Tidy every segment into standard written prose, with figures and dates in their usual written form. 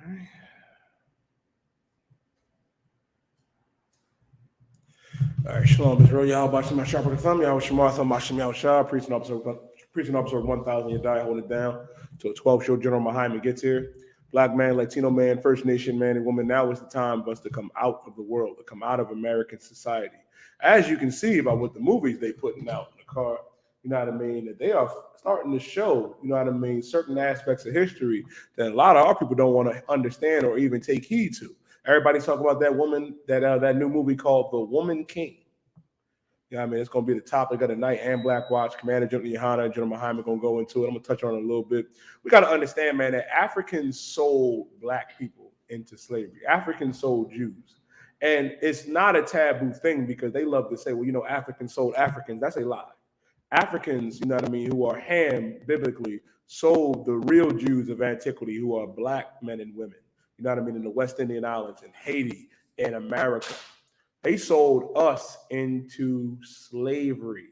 All right, shalom, Israel. Y'all watching my shop with the thumb. Y'all with Shamar, thumb, Hashem, Yahweh Shah, preaching episode 1000. You die, hold it down till a 12 show General Muhammad gets here. Black man, Latino man, First Nation man, and woman. Now is the time for us to come out of the world, to come out of American society. As you can see by what the movies they putting out in the car, you know what I mean, that they are starting to show, you know what I mean, certain aspects of history that a lot of our people don't want to understand or even take heed to. Everybody's talking about that woman, that new movie called The Woman King. You know what I mean? It's going to be the topic of the night and Black Watch. Commander General Yohana and General Muhammad going to go into it. I'm going to touch on it a little bit. We got to understand, man, that Africans sold Black people into slavery. Africans sold Jews. And it's not a taboo thing because they love to say, well, you know, Africans sold Africans. That's a lie. Africans, you know what I mean, who are Ham biblically, sold the real Jews of antiquity who are Black men and women. You know what I mean, in the West Indian Islands, in Haiti, in America. They sold us into slavery.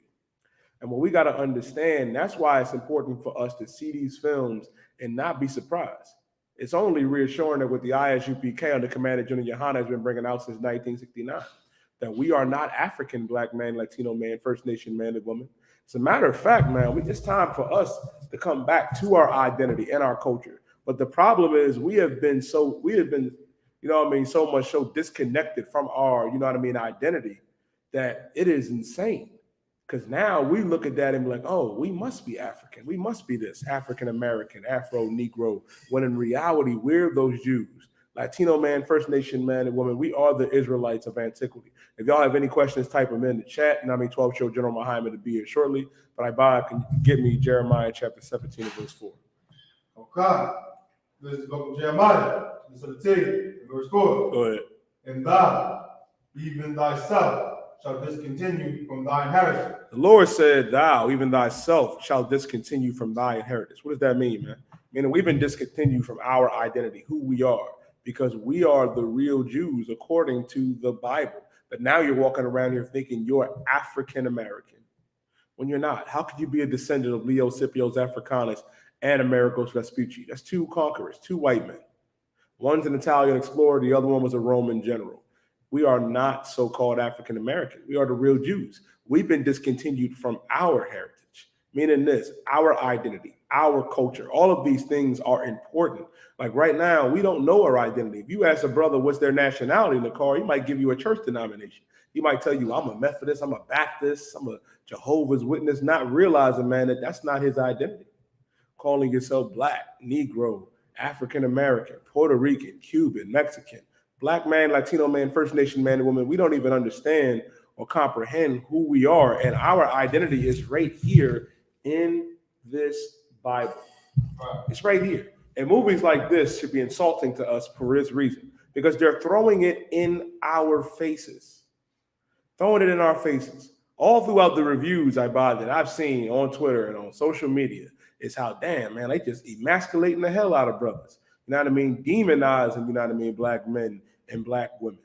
And what we got to understand, that's why it's important for us to see these films and not be surprised. It's only reassuring that with the Isupk under Commander General Yohana has been bringing out since 1969, that we are not African Black man, Latino man, First Nation man and woman. As a matter of fact, man, it's time for us to come back to our identity and our culture. But the problem is we have been, you know what I mean, so much so disconnected from our, you know what I mean, identity that it is insane. Because now we look at that and be like, oh, we must be African. We must be this African American, Afro, Negro, when in reality, we're those Jews. Latino man, First Nation man and woman, we are the Israelites of antiquity. If y'all have any questions, type them in the chat. You know what I mean, 12 show General Muhammad to be here shortly. But I can get me Jeremiah chapter 17 verse 4. Okay. This is the book of Jeremiah. This is the tell verse 4. Go ahead. And thou, even thyself, shall discontinue from thy inheritance. The Lord said, thou, even thyself, shall discontinue from thy inheritance. What does that mean, man? Meaning we've been discontinued from our identity, who we are, because we are the real Jews according to the Bible. But now you're walking around here thinking you're African American when you're not. How could you be a descendant of Leo Scipio's Africanus and Americos Vespucci? That's two conquerors, two white men. One's an Italian explorer, the other one was a Roman general. We are not so-called African American. We are the real Jews. We've been discontinued from our heritage, meaning this, our identity, our culture. All of these things are important. Like right now, we don't know our identity. If you ask a brother what's their nationality in the car, he might give you a church denomination. He might tell you, I'm a Methodist, I'm a Baptist, I'm a Jehovah's Witness, not realizing, man, that that's not his identity. Calling yourself Black, Negro, African American, Puerto Rican, Cuban, Mexican, Black man, Latino man, First Nation man and woman, we don't even understand or comprehend who we are. And our identity is right here in this Bible. It's right here. And movies like this should be insulting to us for this reason, because they're throwing it in our faces. Throwing it in our faces. All throughout the reviews that I've seen on Twitter and on social media is how, damn, man, they just emasculating the hell out of brothers. You know what I mean? Demonizing, you know what I mean, Black men and Black women.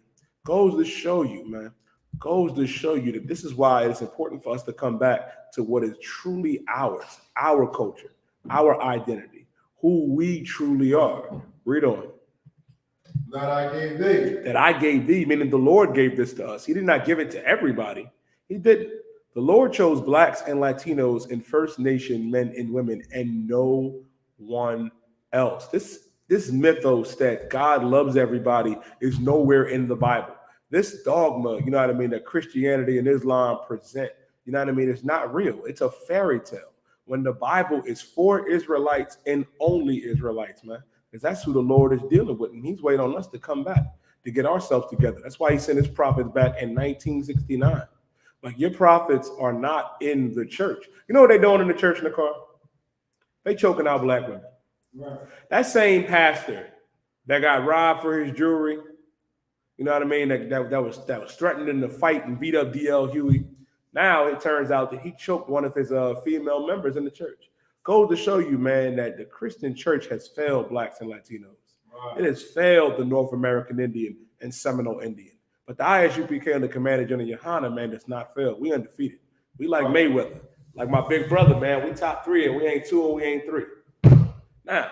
Goes to show you, man. Goes to show you that this is why it's important for us to come back to what is truly ours, our culture, our identity, who we truly are. Read on. That I gave thee. That I gave thee, meaning the Lord gave this to us. He did not give it to everybody. He didn't. The Lord chose Blacks and Latinos and First Nation men and women and no one else. This mythos that God loves everybody is nowhere in the Bible. This dogma, you know what I mean, that Christianity and Islam present, you know what I mean, it's not real. It's a fairy tale. When the Bible is for Israelites and only Israelites, man, because that's who the Lord is dealing with. And he's waiting on us to come back, to get ourselves together. That's why he sent his prophets back in 1969. Like, your prophets are not in the church. You know what they're doing in the church in the car? They choking out Black women. Right. That same pastor that got robbed for his jewelry, you know what I mean, that was threatening to fight and beat up D.L. Huey. Now it turns out that he choked one of his female members in the church. Goes to show you, man, that the Christian church has failed Blacks and Latinos. Right. It has failed the North American Indian and Seminole Indian. But the Isupk and the Commander General Yohana, man, does not fail. We undefeated. We like Mayweather. Like my big brother, man, we top 3 and we ain't 2 and we ain't 3. Now,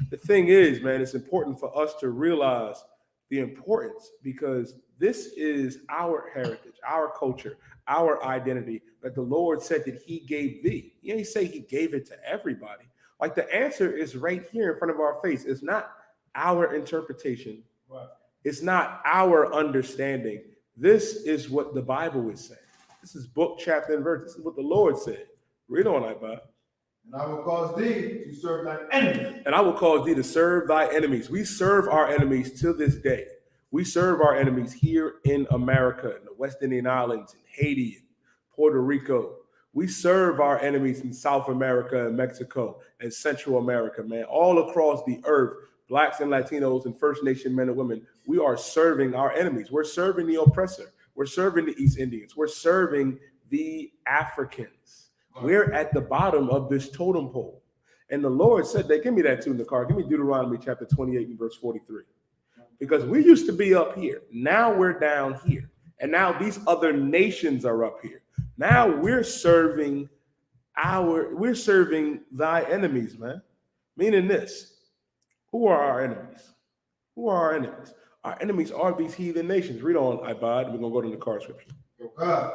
The thing is, man, it's important for us to realize the importance because this is our heritage, our culture, our identity that the Lord said that He gave thee. He ain't say He gave it to everybody. Like the answer is right here in front of our face. It's not our interpretation. Right. It's not our understanding. This is what the Bible is saying. This is book, chapter, and verse. This is what the Lord said. Read on, Ibad. And I will cause thee to serve thy enemies. And I will cause thee to serve thy enemies. We serve our enemies to this day. We serve our enemies here in America, in the West Indian Islands, in Haiti, in Puerto Rico. We serve our enemies in South America and Mexico and Central America, man. All across the earth, Blacks and Latinos and First Nation men and women, we are serving our enemies. We're serving the oppressor. We're serving the East Indians. We're serving the Africans. We're at the bottom of this totem pole. And the Lord said that, give me that too in the car. Give me Deuteronomy chapter 28 and verse 43. Because we used to be up here. Now we're down here. And now these other nations are up here. Now we're serving thy enemies, man. Meaning this. Who are our enemies? Who are our enemies? Our enemies are these heathen nations. Read on, Ibad. We're going to go to the car scripture. Oh God.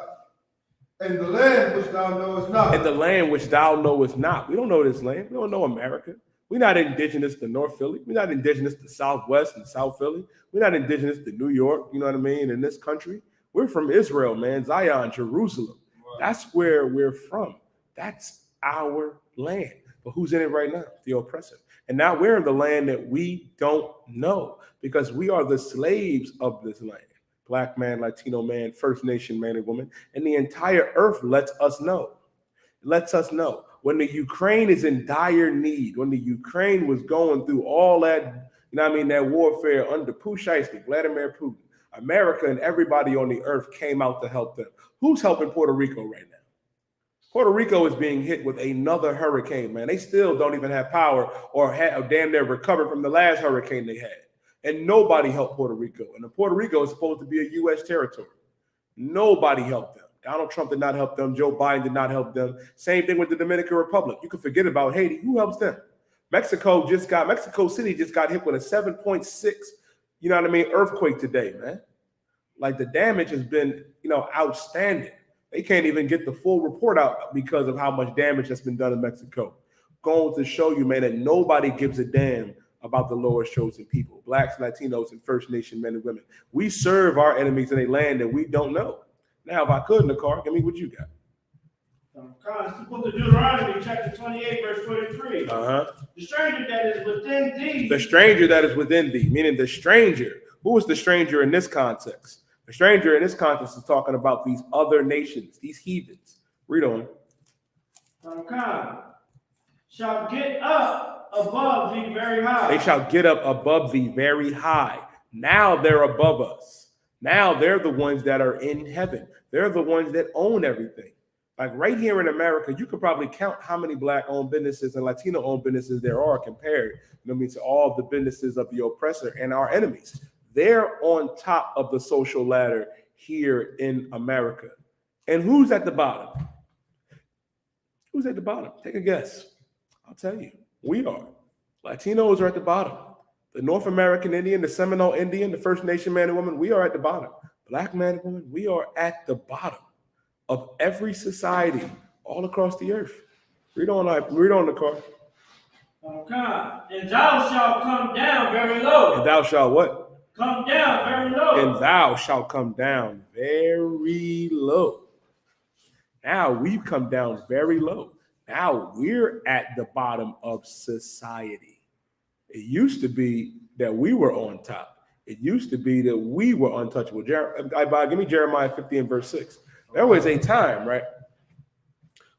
And the land which thou knowest not. And the land which thou knowest not. We don't know this land. We don't know America. We're not indigenous to North Philly. We're not indigenous to Southwest and South Philly. We're not indigenous to New York, you know what I mean, in this country. We're from Israel, man, Zion, Jerusalem. Right. That's where we're from. That's our land. But who's in it right now? The oppressor. And now we're in the land that we don't know because we are the slaves of this land. Black man, Latino man, First Nation man and woman. And the entire earth lets us know. It lets us know. When the Ukraine is in dire need, when the Ukraine was going through all that, you know what I mean, that warfare under Pushayski, Vladimir Putin, America and everybody on the earth came out to help them. Who's helping Puerto Rico right now? Puerto Rico is being hit with another hurricane, man. They still don't even have power or damn near recovered from the last hurricane they had. And nobody helped Puerto Rico. And Puerto Rico is supposed to be a U.S. territory. Nobody helped them. Donald Trump did not help them. Joe Biden did not help them. Same thing with the Dominican Republic. You can forget about Haiti. Who helps them? Mexico City just got hit with a 7.6, you know what I mean, earthquake today, man. Like the damage has been, outstanding. They can't even get the full report out because of how much damage has been done in Mexico. Going to show you, man, that nobody gives a damn about the Lord's chosen people, Blacks, Latinos, and First Nation men and women. We serve our enemies in a land that we don't know. Now, if I could in the car, give me what you got. It's the book of Deuteronomy, chapter 28, verse 23. The stranger that is within thee. The stranger that is within thee, meaning the stranger. Who is the stranger in this context? The stranger in this context is talking about these other nations, these heathens. Read on. Shall get up above thee very high. They shall get up above thee very high. Now they're above us. Now they're the ones that are in heaven. They're the ones that own everything. Like right here in America, you could probably count how many Black-owned businesses and Latino-owned businesses there are compared, to all the businesses of the oppressor and our enemies. They're on top of the social ladder here in America. And who's at the bottom? Who's at the bottom? Take a guess. I'll tell you. We are. Latinos are at the bottom. The North American Indian, the Seminole Indian, the First Nation man and woman, we are at the bottom. Black man and woman, we are at the bottom of every society all across the earth. Read on the car. And thou shalt come down very low. And thou shalt what? Come down very low. And thou shalt come down very low. Now we've come down very low. Now we're at the bottom of society. It used to be that we were on top. It used to be that we were untouchable. Give me Jeremiah 50 and verse 6. There was a time, right,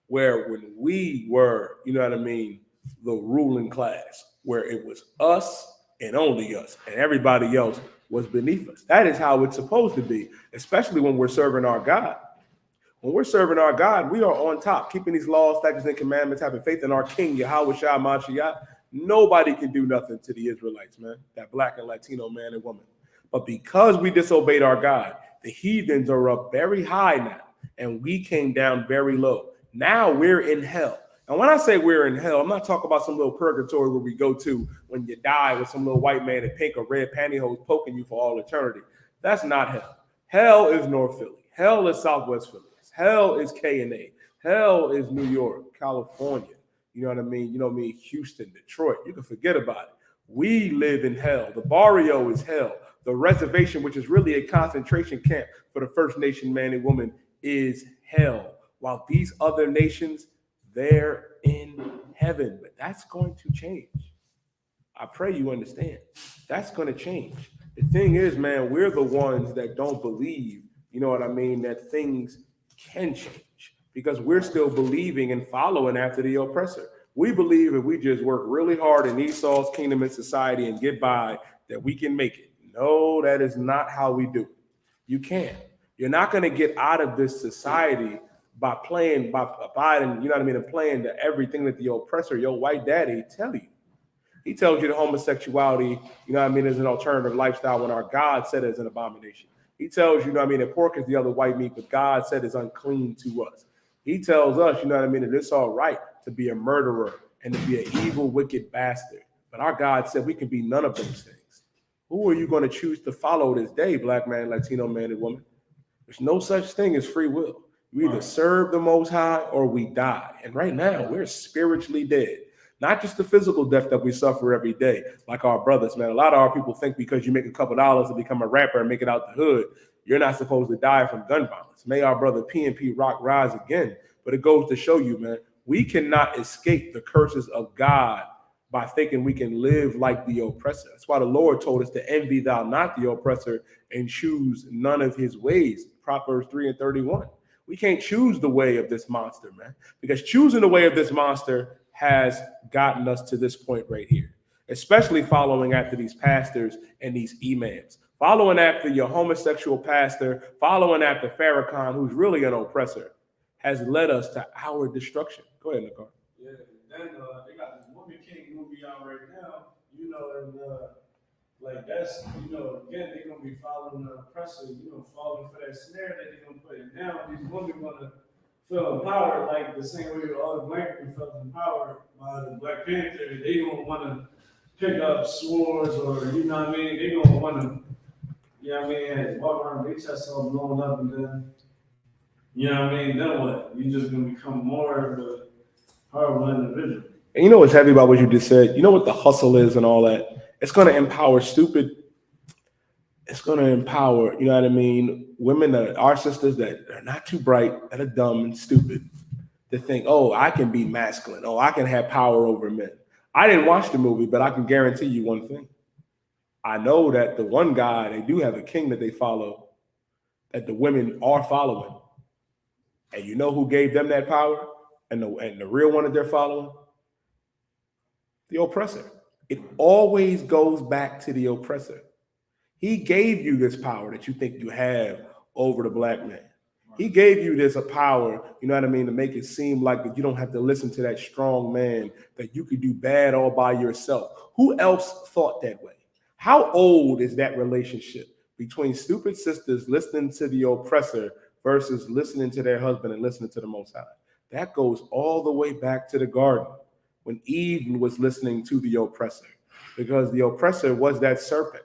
where when we were, the ruling class, where it was us and only us, and everybody else was beneath us. That is how it's supposed to be, especially when we're serving our God. When we're serving our God, we are on top, keeping these laws, statutes, and commandments, having faith in our King, Yahweh Shah Mashiach. Nobody can do nothing to the Israelites, man, that Black and Latino man and woman. But because we disobeyed our God, the heathens are up very high now, and we came down very low. Now we're in hell. And when I say we're in hell, I'm not talking about some little purgatory where we go to when you die with some little white man in pink or red pantyhose poking you for all eternity. That's not hell. Hell is North Philly. Hell is Southwest Philly. Hell is K&A. Hell is New York, California. You know what I mean? You know what I mean? Houston, Detroit. You can forget about it. We live in hell. The barrio is hell. The reservation, which is really a concentration camp for the First Nation man and woman, is hell. While these other nations, they're in heaven. But that's going to change. I pray you understand. That's going to change. The thing is, man, we're the ones that don't believe, you know what I mean, that things can change because we're still believing and following after the oppressor. We believe if we just work really hard in Esau's kingdom and society and get by, that we can make it. No, that is not how we do it. You can't. You're not going to get out of this society by abiding, you know what I mean, and playing to everything that the oppressor, your white daddy, tell you. He tells you that homosexuality, you know what I mean, is an alternative lifestyle when our God said it's an abomination. He tells you know what I mean, that pork is the other white meat, but God said it's unclean to us. He tells us, you know what I mean, that it's all right to be a murderer and to be an evil, wicked bastard. But our God said we can be none of those things. Who are you going to choose to follow this day, black man, Latino man, and woman? There's no such thing as free will. We either serve the Most High or we die. And right now, we're spiritually dead. Not just the physical death that we suffer every day, like our brothers, man. A lot of our people think because you make a couple dollars to become a rapper and make it out the hood, you're not supposed to die from gun violence. May our brother P&P Rock rise again. But it goes to show you, man, we cannot escape the curses of God by thinking we can live like the oppressor. That's why the Lord told us to envy thou not the oppressor and choose none of his ways. Proverbs 3:31. We can't choose the way of this monster, man, because choosing the way of this monster has gotten us to this point right here, especially following after these pastors and these imams, following after your homosexual pastor, following after Farrakhan, who's really an oppressor, has led us to our destruction. Go ahead, Nicole. Yeah, then they got this Woman King movie out right now, you know, and like that's, you know, again, they're gonna be following the oppressor, you know, falling for that snare that they're gonna put in. Now these women gonna feel empowered like the same way all the black people felt empowered by the Black Panther. They gonna wanna pick up swords or, you know what I mean, they gonna wanna, you know what I mean, walk around their chest all blown up and then, you know what I mean, then what? You just gonna become more of a horrible individual. And you know what's heavy about what you just said? You know what the hustle is and all that? It's going to empower it's going to empower, you know what I mean, women that are sisters that are not too bright, that are dumb and stupid, to think, oh, I can be masculine. Oh, I can have power over men. I didn't watch the movie, but I can guarantee you one thing. I know that the one guy, they do have a king that they follow, that the women are following. And you know who gave them that power and the real one that they're following? The oppressor. It always goes back to the oppressor. He gave you this power that you think you have over the black man. He gave you this power, you know what I mean, to make it seem like that you don't have to listen to that strong man, that you could do bad all by yourself. Who else thought that way? How old is that relationship between stupid sisters listening to the oppressor versus listening to their husband and listening to the Most High? That goes all the way back to the garden, when Eve was listening to the oppressor, because the oppressor was that serpent,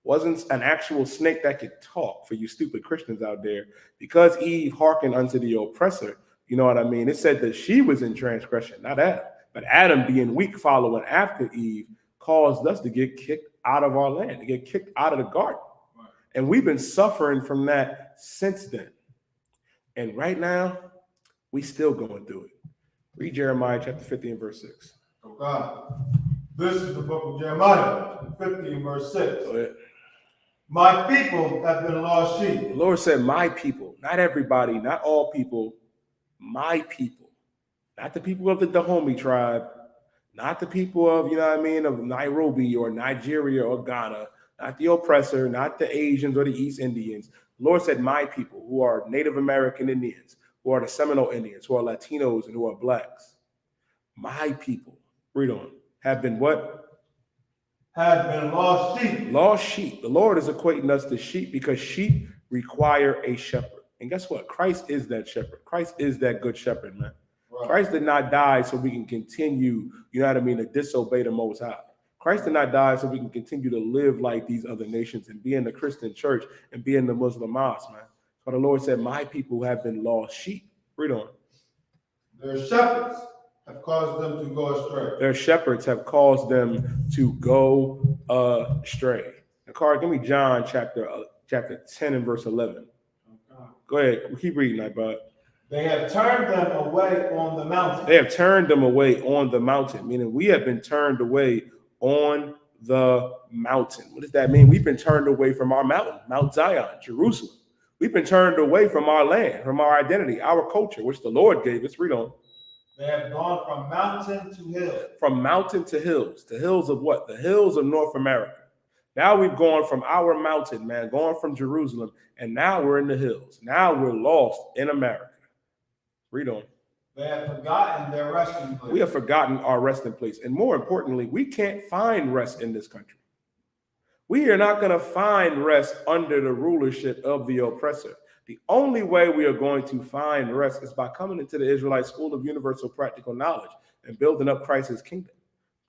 wasn't an actual snake that could talk, for you stupid Christians out there. Because Eve hearkened unto the oppressor, you know what I mean? It said that she was in transgression, not Adam. But Adam, being weak, following after Eve, caused us to get kicked out of our land, to get kicked out of the garden. And we've been suffering from that since then. And right now, we still going through it. Read Jeremiah chapter 50 and verse 6. Oh God. This is the book of Jeremiah, 50 and verse 6. Go ahead. My people have been lost sheep. The Lord said, my people, not everybody, not all people, my people. Not the people of the Dahomey tribe, not the people of, you know what I mean, of Nairobi or Nigeria or Ghana, not the oppressor, not the Asians or the East Indians. The Lord said, my people, who are Native American Indians, who are the Seminole Indians, who are Latinos and who are blacks. My people, read on, have been what? Have been lost sheep. Lost sheep. The Lord is equating us to sheep because sheep require a shepherd. And guess what? Christ is that shepherd. Christ is that good shepherd, man. Christ did not die so we can continue, you know what I mean, to disobey the Most High. Christ did not die so we can continue to live like these other nations and be in the Christian church and be in the Muslim mosque, man. So the Lord said, my people have been lost sheep. Read on. Their shepherds have caused them to go astray. Their shepherds have caused them to go astray. Nakar, give me John chapter 10 and verse 11. Go ahead. We keep reading that, bud. They have turned them away on the mountain. They have turned them away on the mountain, meaning we have been turned away on the mountain. What does that mean? We've been turned away from our mountain, Mount Zion, Jerusalem. We've been turned away from our land, from our identity, our culture, which the Lord gave us. Read on. They have gone from mountain to hill. From mountain to hills. The hills of what? The hills of North America. Now we've gone from our mountain, man, going from Jerusalem, and now we're in the hills. Now we're lost in America. Read on. They have forgotten their resting place. We have forgotten our resting place. And more importantly, we can't find rest in this country. We are not going to find rest under the rulership of the oppressor. The only way we are going to find rest is by coming into the Israelite School of Universal Practical Knowledge and building up Christ's kingdom.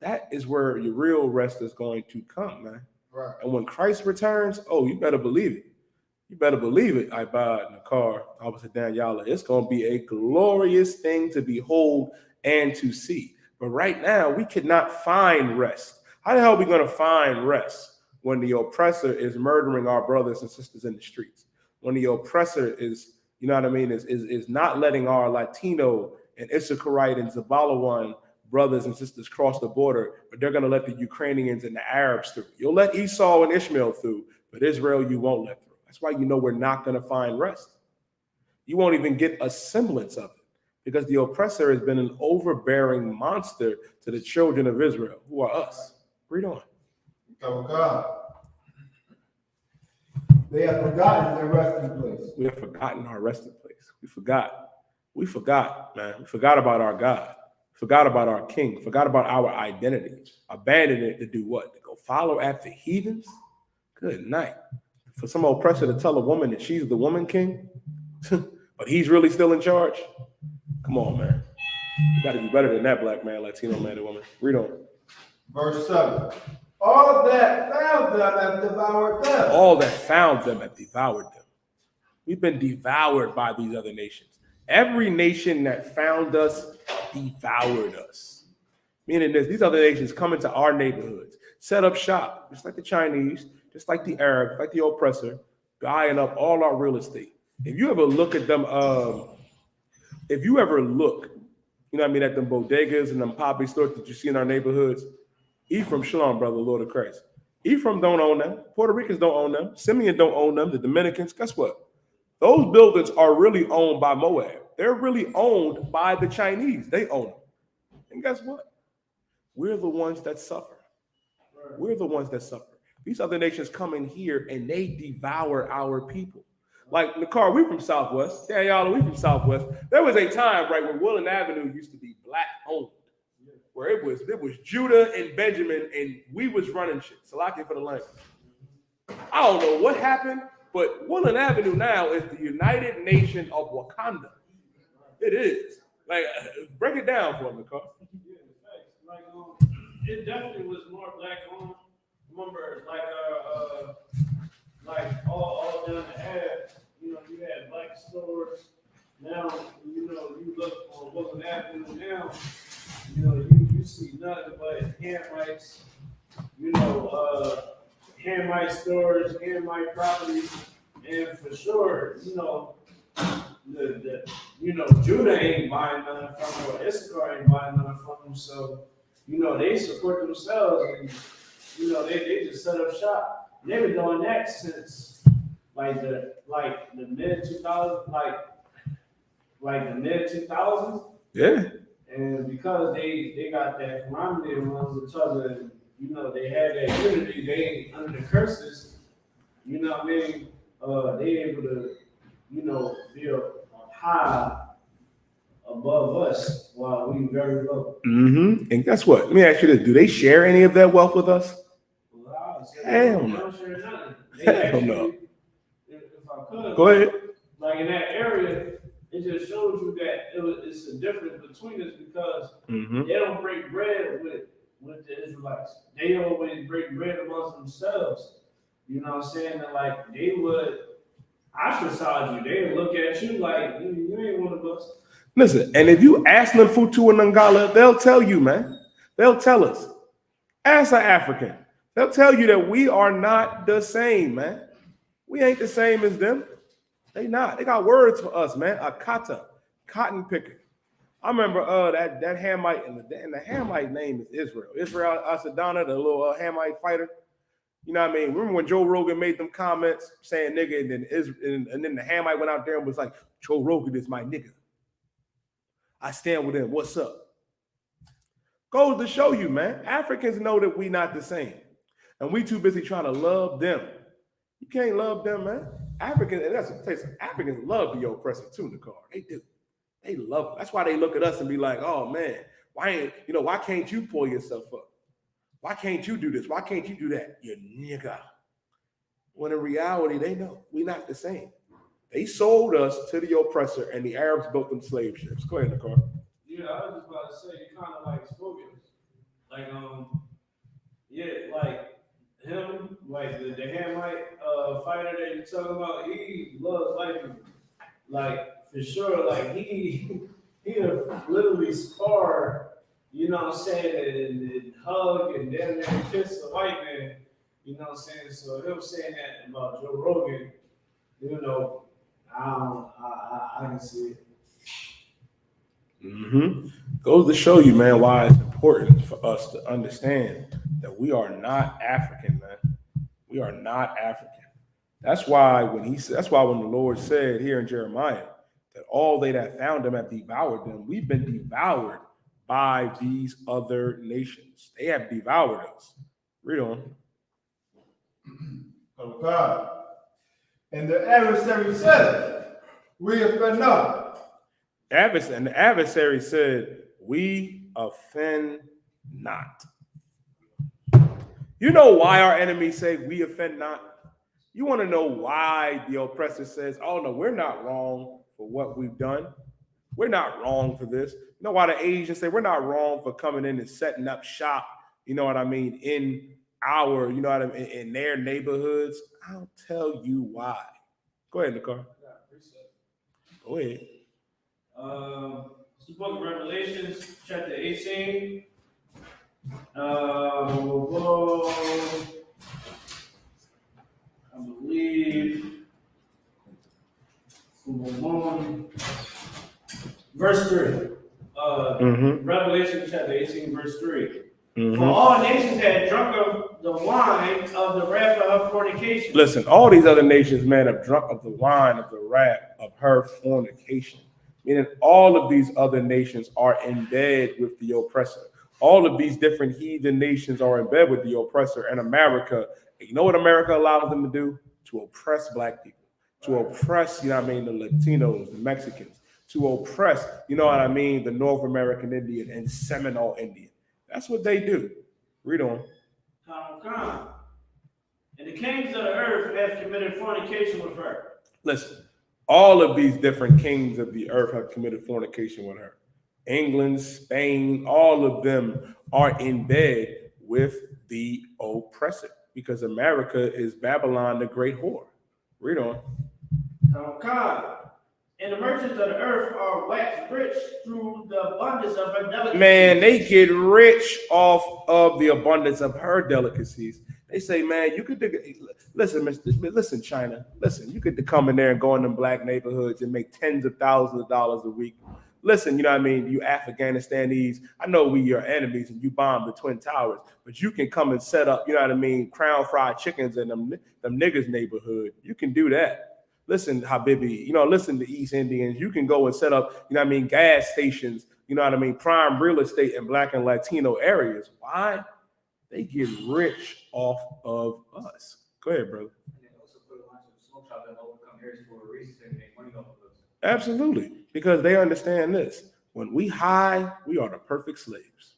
That is where your real rest is going to come, man. Right. And when Christ returns, oh, you better believe it. You better believe it. I buy in the car. I was at Daniela. It's going to be a glorious thing to behold and to see. But right now, we cannot find rest. How the hell are we going to find rest when the oppressor is murdering our brothers and sisters in the streets? When the oppressor is, you know what I mean, is not letting our Latino and Issakarite and Zabalawan brothers and sisters cross the border, but they're going to let the Ukrainians and the Arabs through. You'll let Esau and Ishmael through, but Israel you won't let through. That's why you know we're not going to find rest. You won't even get a semblance of it because the oppressor has been an overbearing monster to the children of Israel, who are us. Read on. They have forgotten their resting place. We have forgotten our resting place. We forgot. We forgot, man. We forgot about our God. Forgot about our King. Forgot about our identity. Abandoned it to do what? To go follow after heathens? Good night. For some oppressor to tell a woman that she's the woman king, but he's really still in charge. Come on, man. You got to be better than that, black man, Latino man, and woman. Read on. Verse 7. All that found them have devoured them. All that found them have devoured them. We've been devoured by these other nations. Every nation that found us devoured us. Meaning this, these other nations come into our neighborhoods, set up shop, just like the Chinese, just like the Arabs, like the oppressor, buying up all our real estate. If you ever look at them, if you ever look, you know what I mean, at them bodegas and them poppy stores that you see in our neighborhoods, Ephraim, shalom, brother, Lord of Christ. Ephraim don't own them. Puerto Ricans don't own them. Simeon don't own them. The Dominicans, guess what? Those buildings are really owned by Moab. They're really owned by the Chinese. They own them. And guess what? We're the ones that suffer. We're the ones that suffer. These other nations come in here and they devour our people. Like Nakar, we from Southwest. Daniela, we from Southwest. There was a time, right, when Woodland Avenue used to be black owned, where it was Judah and Benjamin, and we was running shit. Salaki for the language. I don't know what happened, but Woodland Avenue now is the United Nation of Wakanda. It is. Like, break it down for me, Nakar. Yeah, like it definitely was more black owned. Remember, like all down the half, you know, you had black stores. Now, you know, you look on Woodland Avenue now, you know, you see nothing but Hamite, you know, Hamite stores, Hamite properties, and for sure, you know, Judah ain't buying nothing from them, or Issachar ain't buying nothing from them, so you know they support themselves, and you know they just set up shop. They've been doing that since like the mid 2000s, like the mid 2000s. Yeah. And because they got that harmony amongst each other, and you know they had that unity, they ain't under the curses. You know what I mean? They able to, you know, be up high above us while we very low. Mm-hmm. And guess what? Let me ask you this: do they share any of that wealth with us? Well, Hell they no. don't share nothing. They Hell actually, no. if I could, Go ahead. like in that area, It just shows you that it's a difference between us because Mm-hmm. they don't break bread with the Israelites. They always break bread amongst themselves. You know what I'm saying? And like they would ostracize you. They would look at you like you ain't one of us. Listen, and if you ask them Futu and Ngala, they'll tell you, man. They'll tell us. As an African, they'll tell you that we are not the same, man. We ain't the same as them. They not. They got words for us, man. Akata, cotton picker. I remember that Hamite, and the Hamite name is Israel. Israel Asadana, the little Hamite fighter. You know what I mean? Remember when Joe Rogan made them comments saying nigga, and then the Hamite went out there and was like, Joe Rogan is my nigga. I stand with him. What's up? Goes to show you, man. Africans know that we not the same. And we too busy trying to love them. You can't love them, man. Africans, and that's a place. Africans love the oppressor too, Nicole. They do. They love it. That's why they look at us and be like, oh man, why can't you pull yourself up? Why can't you do this? Why can't you do that? You nigga. When in reality, they know we not the same. They sold us to the oppressor, and the Arabs built them slave ships. Go ahead, Nicole. Yeah, I was just about to say you kind of like spoken. Like yeah, like him, like the Hamite fighter that you're talking about, he loves white people. Like for sure, like he literally spar, you know what I'm saying, and hug and damn near kiss a white man, you know what I'm saying. So him saying that about Joe Rogan, you know, I can see it. Mm-hmm. Goes to show you, man, why it's important for us to understand that we are not African, man. We are not African. That's why when the Lord said here in Jeremiah that all they that found him have devoured them, we've been devoured by these other nations. They have devoured us. Read on. Oh God. And the adversary said, we offend not. And the adversary said, we offend not. You know why our enemies say we offend not? You want to know why the oppressor says, oh no, we're not wrong for what we've done. We're not wrong for this. You know why the Asians say we're not wrong for coming in and setting up shop, you know what I mean, in our, you know what I mean, in their neighborhoods? I'll tell you why. Go ahead, Nicole. Go ahead. It's the book of Revelations, chapter 18. I believe verse 3. Revelation chapter 18, verse 3. For all nations had drunk of the wine of the wrath of her fornication. Listen, all these other nations, man, have drunk of the wine of the wrath of her fornication. Meaning all of these other nations are in bed with the oppressor. All of these different heathen nations are in bed with the oppressor. And America, you know what America allows them to do? To oppress black people, to oppress, you know what I mean, the Latinos, the Mexicans, to oppress, you know what I mean, the North American Indian and Seminole Indian. That's what they do. Read on. And the kings of the earth have committed fornication with her. Listen, all of these different kings of the earth have committed fornication with her. England, Spain, all of them are in bed with the oppressor because America is Babylon, the great whore. Read on. And the merchants of the earth are waxed rich through the abundance of her delicacies. Man, they get rich off of the abundance of her delicacies. They say, man, you could listen, China, listen, you could come in there and go in them black neighborhoods and make tens of thousands of dollars a week. Listen, you know what I mean? You Afghanistanis, I know we your enemies and you bombed the Twin Towers, but you can come and set up, you know what I mean, crown fried chickens in them niggas neighborhood. You can do that. Listen, Habibi, you know, listen to East Indians. You can go and set up, you know what I mean, gas stations, you know what I mean, prime real estate in black and Latino areas. Why? They get rich off of us. Go ahead, brother. And they also put a bunch of smoke shop that overcome areas for a reason to make money off of us. Absolutely, because they understand this. When we high, we are the perfect slaves.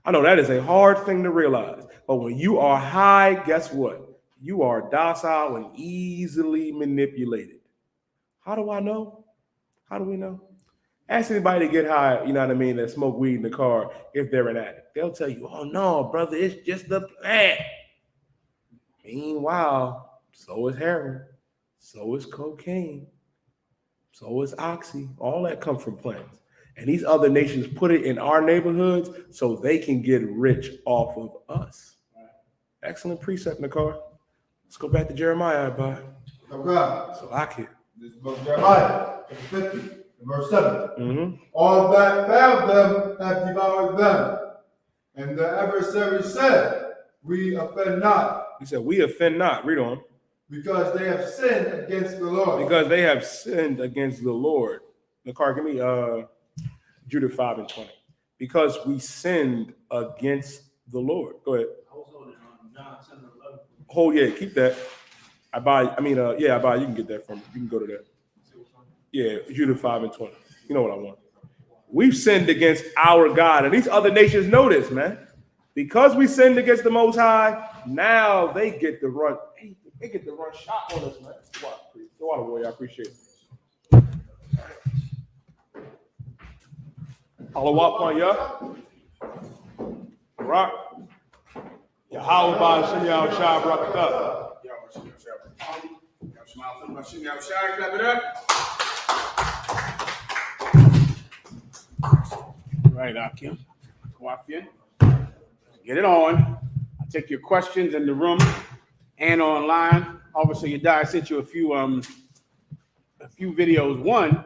I know that is a hard thing to realize, but when you are high, guess what? You are docile and easily manipulated. How do I know? How do we know? Ask anybody to get high, you know what I mean, that smoke weed in the car if they're an addict. They'll tell you, oh no, brother, it's just the plant. Meanwhile, so is heroin, so is cocaine, so is oxy. All that comes from plants. And these other nations put it in our neighborhoods so they can get rich off of us. Excellent precept, Nakar. Let's go back to Jeremiah, bye. Okay. So I can. This is the book of Jeremiah, chapter 50, verse 7. Mm-hmm. All that failed them have devoured them. And the adversary said, we offend not. He said, we offend not. Read on. Because they have sinned against the Lord. Because they have sinned against the Lord. Nakar, give me Judah 5 and 20. Because we sinned against the Lord. Go ahead. I was holding on John 10 and 11. Oh, yeah, keep that. I buy, you can get that from me. You can go to that. Yeah, Judah 5 and 20. You know what I want. We've sinned against our God. And these other nations know this, man. Because we sinned against the Most High, now they get to run. They get to run shot on us, man. The water warrior, I appreciate it. Alawap on ya. Rock. Yahweh by Shem Yahweh Shai Barakatah. Clap it up. Right, Akim. Wafian. Get it on. I'll take your questions in the room and online. Officer Yadai, I sent you a few videos. One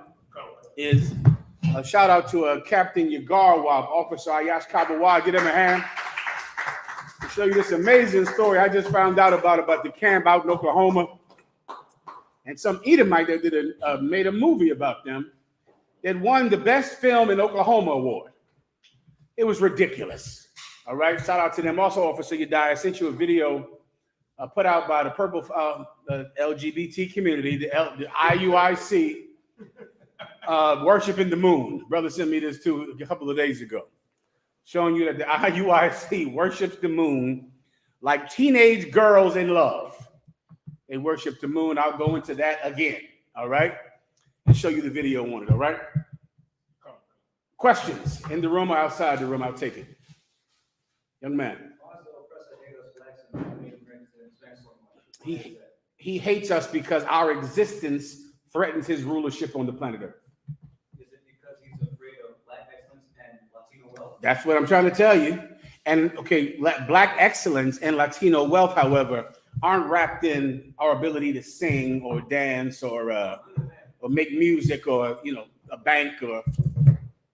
is a shout out to Captain Yagarwab, Officer Ayash Kabawa. Give him a hand. To show you this amazing story I just found out about the camp out in Oklahoma. And some Edomite that made a movie about them that won the best film in Oklahoma award. It was ridiculous. All right, shout out to them. Also, Officer Yadai, I sent you a video put out by the the LGBT community, the IUIC, worshiping the moon. Brother sent me this too a couple of days ago, showing you that the IUIC worships the moon like teenage girls in love. They worship the moon. I'll go into that again, all right? And show you the video on it, all right? Questions in the room or outside the room, I'll take it. Young man. He hates us because our existence threatens his rulership on the planet Earth. Is it because he's afraid of black excellence and Latino wealth? That's what I'm trying to tell you. And okay, black excellence and Latino wealth, however, aren't wrapped in our ability to sing or dance or make music or a bank or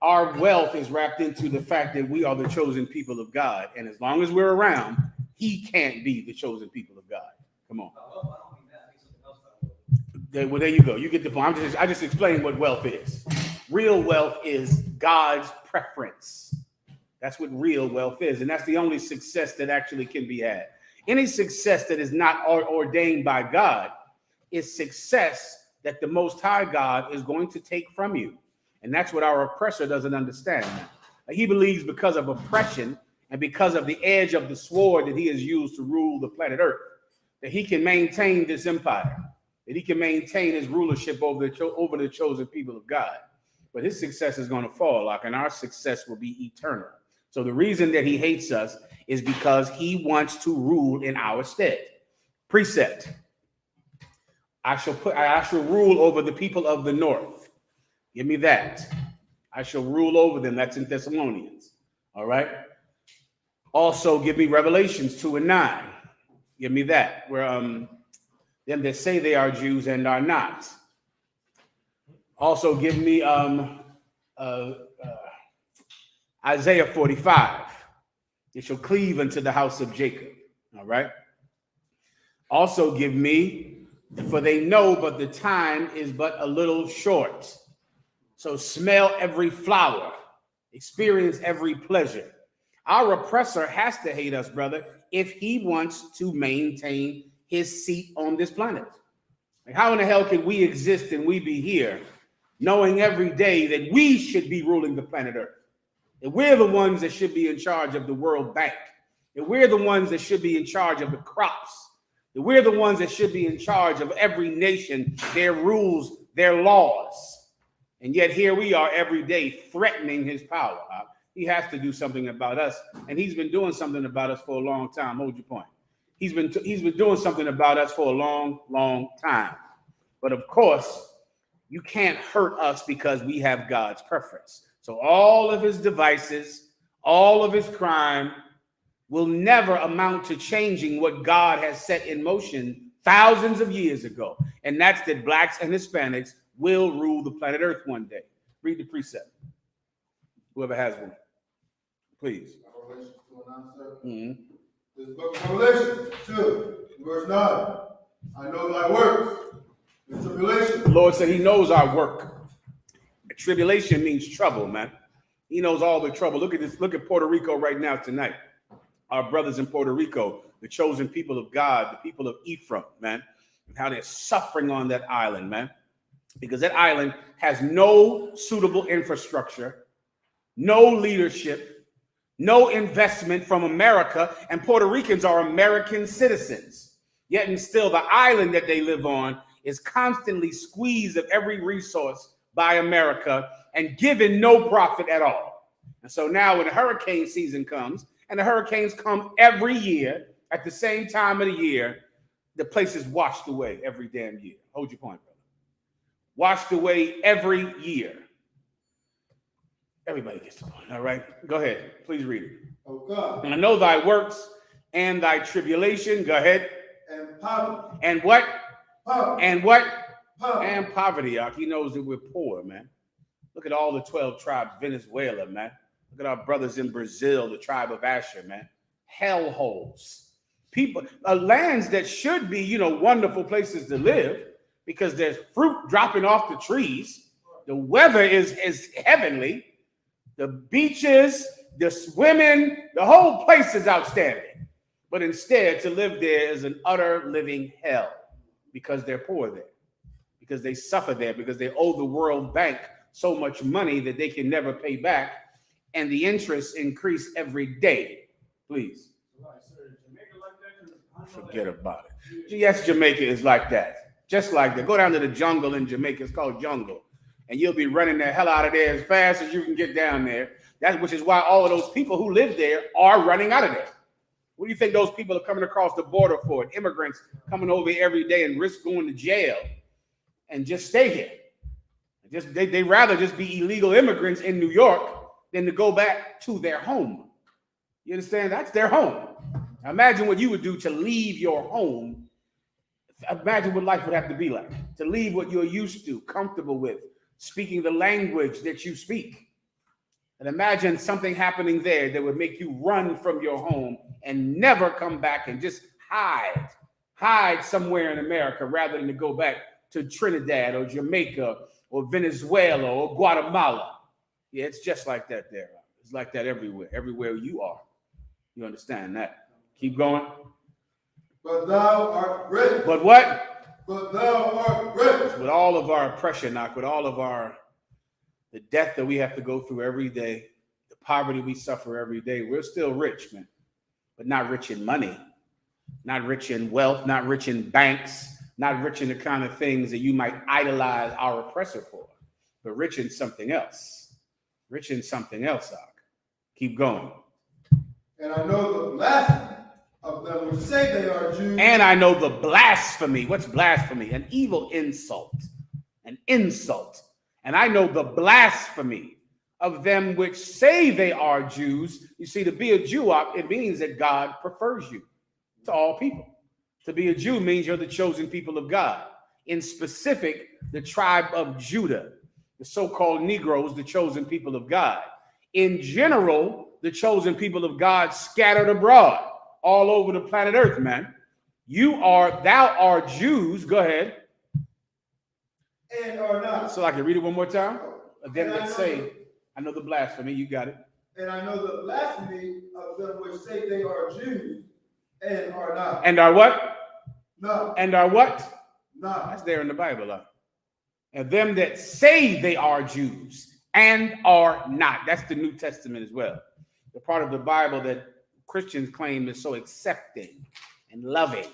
our wealth is wrapped into the fact that we are the chosen people of God. And as long as we're around, he can't be the chosen people of God. Come on. Well, there you go. You get the point. I just explained what wealth is. Real wealth is God's preference. That's what real wealth is. And that's the only success that actually can be had. Any success that is not ordained by God is success that the Most High God is going to take from you. And that's what our oppressor doesn't understand. He believes because of oppression and because of the edge of the sword that he has used to rule the planet Earth, that he can maintain this empire, that he can maintain his rulership over the chosen people of God. But his success is going to fall, and our success will be eternal. So the reason that he hates us is because he wants to rule in our stead. Precept. I shall rule over the people of the north. Give me that. I shall rule over them. That's in Thessalonians. All right. Also, give me Revelations 2 and 9. Give me that. Where them that say they are Jews and are not. Also, give me Isaiah 45. It shall cleave unto the house of Jacob. All right. Also, give me, for they know, but the time is but a little short. So smell every flower, experience every pleasure. Our oppressor has to hate us, brother, if he wants to maintain his seat on this planet. Like, how in the hell can we exist and we be here knowing every day that we should be ruling the planet Earth? That we're the ones that should be in charge of the World Bank. That we're the ones that should be in charge of the crops. That we're the ones that should be in charge of every nation, their rules, their laws. And yet here we are every day threatening his power. He has to do something about us, and he's been doing something about us for a long time. Hold your point. He's been doing something about us for a long, long time. But of course, you can't hurt us because we have God's preference. So all of his devices, all of his crime will never amount to changing what God has set in motion thousands of years ago. And that's that blacks and Hispanics will rule the planet Earth one day. Read the precept. Whoever has one. Please. Revelation 2:9, sir. Mm-hmm. This book of Revelation 2, verse 9. I know thy works, the tribulation. The Lord said he knows our work. Tribulation means trouble, man. He knows all the trouble. Look at this. Look at Puerto Rico right now tonight. Our brothers in Puerto Rico, the chosen people of God, the people of Ephraim, man, and how they're suffering on that island, man, because that island has no suitable infrastructure, no leadership, no investment from America, and Puerto Ricans are American citizens. Yet and still the island that they live on is constantly squeezed of every resource by America and given no profit at all. And so now when the hurricane season comes, and the hurricanes come every year at the same time of the year, the place is washed away every damn year. Hold your point, brother. Washed away every year. Everybody gets the point, all right? Go ahead. Please read it. Oh God. And I know thy works and thy tribulation. Go ahead. And poverty. And what? Poverty. And what? Poverty. And poverty. He knows that we're poor, man. Look at all the 12 tribes, Venezuela, man. Look at our brothers in Brazil, the tribe of Asher, man. Hellholes. People, lands that should be, wonderful places to live because there's fruit dropping off the trees. The weather is heavenly. The beaches, the swimming, the whole place is outstanding. But instead, to live there is an utter living hell because they're poor there, because they suffer there, because they owe the World Bank so much money that they can never pay back. And the interest increase every day. Please. Forget about it. Yes, Jamaica is like that. Just like that. Go down to the jungle in Jamaica. It's called jungle. And you'll be running the hell out of there as fast as you can get down there. Which is why all of those people who live there are running out of there. What do you think those people are coming across the border for? Immigrants coming over here every day and risk going to jail and just stay here. They rather just be illegal immigrants in New York than to go back to their home. You understand? That's their home. Now imagine what you would do to leave your home. Imagine what life would have to be like. To leave what you're used to, comfortable with, speaking the language that you speak. And imagine something happening there that would make you run from your home and never come back and just hide somewhere in America rather than to go back to Trinidad or Jamaica or Venezuela or Guatemala. Yeah, it's just like that there. It's like that everywhere you are. You understand that? Keep going. But thou art rich. But what? But thou art rich. With all of our oppression, with all of the death that we have to go through every day, the poverty we suffer every day, we're still rich, man. But not rich in money, not rich in wealth, not rich in banks, not rich in the kind of things that you might idolize our oppressor for, but rich in something else. Rich in something else, Doc. Keep going. And I know the blasphemy of them which say they are Jews. And I know the blasphemy. What's blasphemy? An evil insult. An insult. And I know the blasphemy of them which say they are Jews. You see, to be a Jew, it means that God prefers you to all people. To be a Jew means you're the chosen people of God. In specific, the tribe of Judah. The so-called Negroes, the chosen people of God. In general, the chosen people of God scattered abroad all over the planet Earth, man. Thou art Jews. Go ahead. And are not. So I can read it one more time. Again, let's say, I know the blasphemy. You got it. And I know the blasphemy of them which say they are Jews and are not. And are what? No. And are what? No. That's there in the Bible. And them that say they are Jews and are not. That's the New Testament as well. The part of the Bible that Christians claim is so accepting and loving.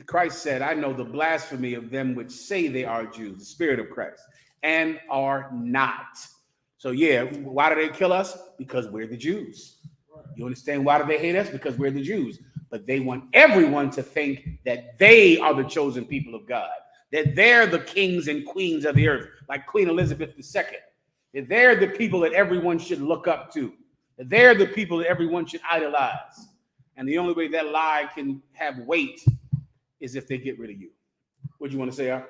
Christ said, I know the blasphemy of them which say they are Jews, the Spirit of Christ. and are not. So yeah, why do they kill us? Because we're the Jews. You understand why do they hate us? Because we're the Jews. But they want everyone to think that they are the chosen people of God, that they're the kings and queens of the earth, like Queen Elizabeth II. That they're the people that everyone should look up to. That they're the people that everyone should idolize. And the only way that lie can have weight is if they get rid of you. What do you want to say, Al?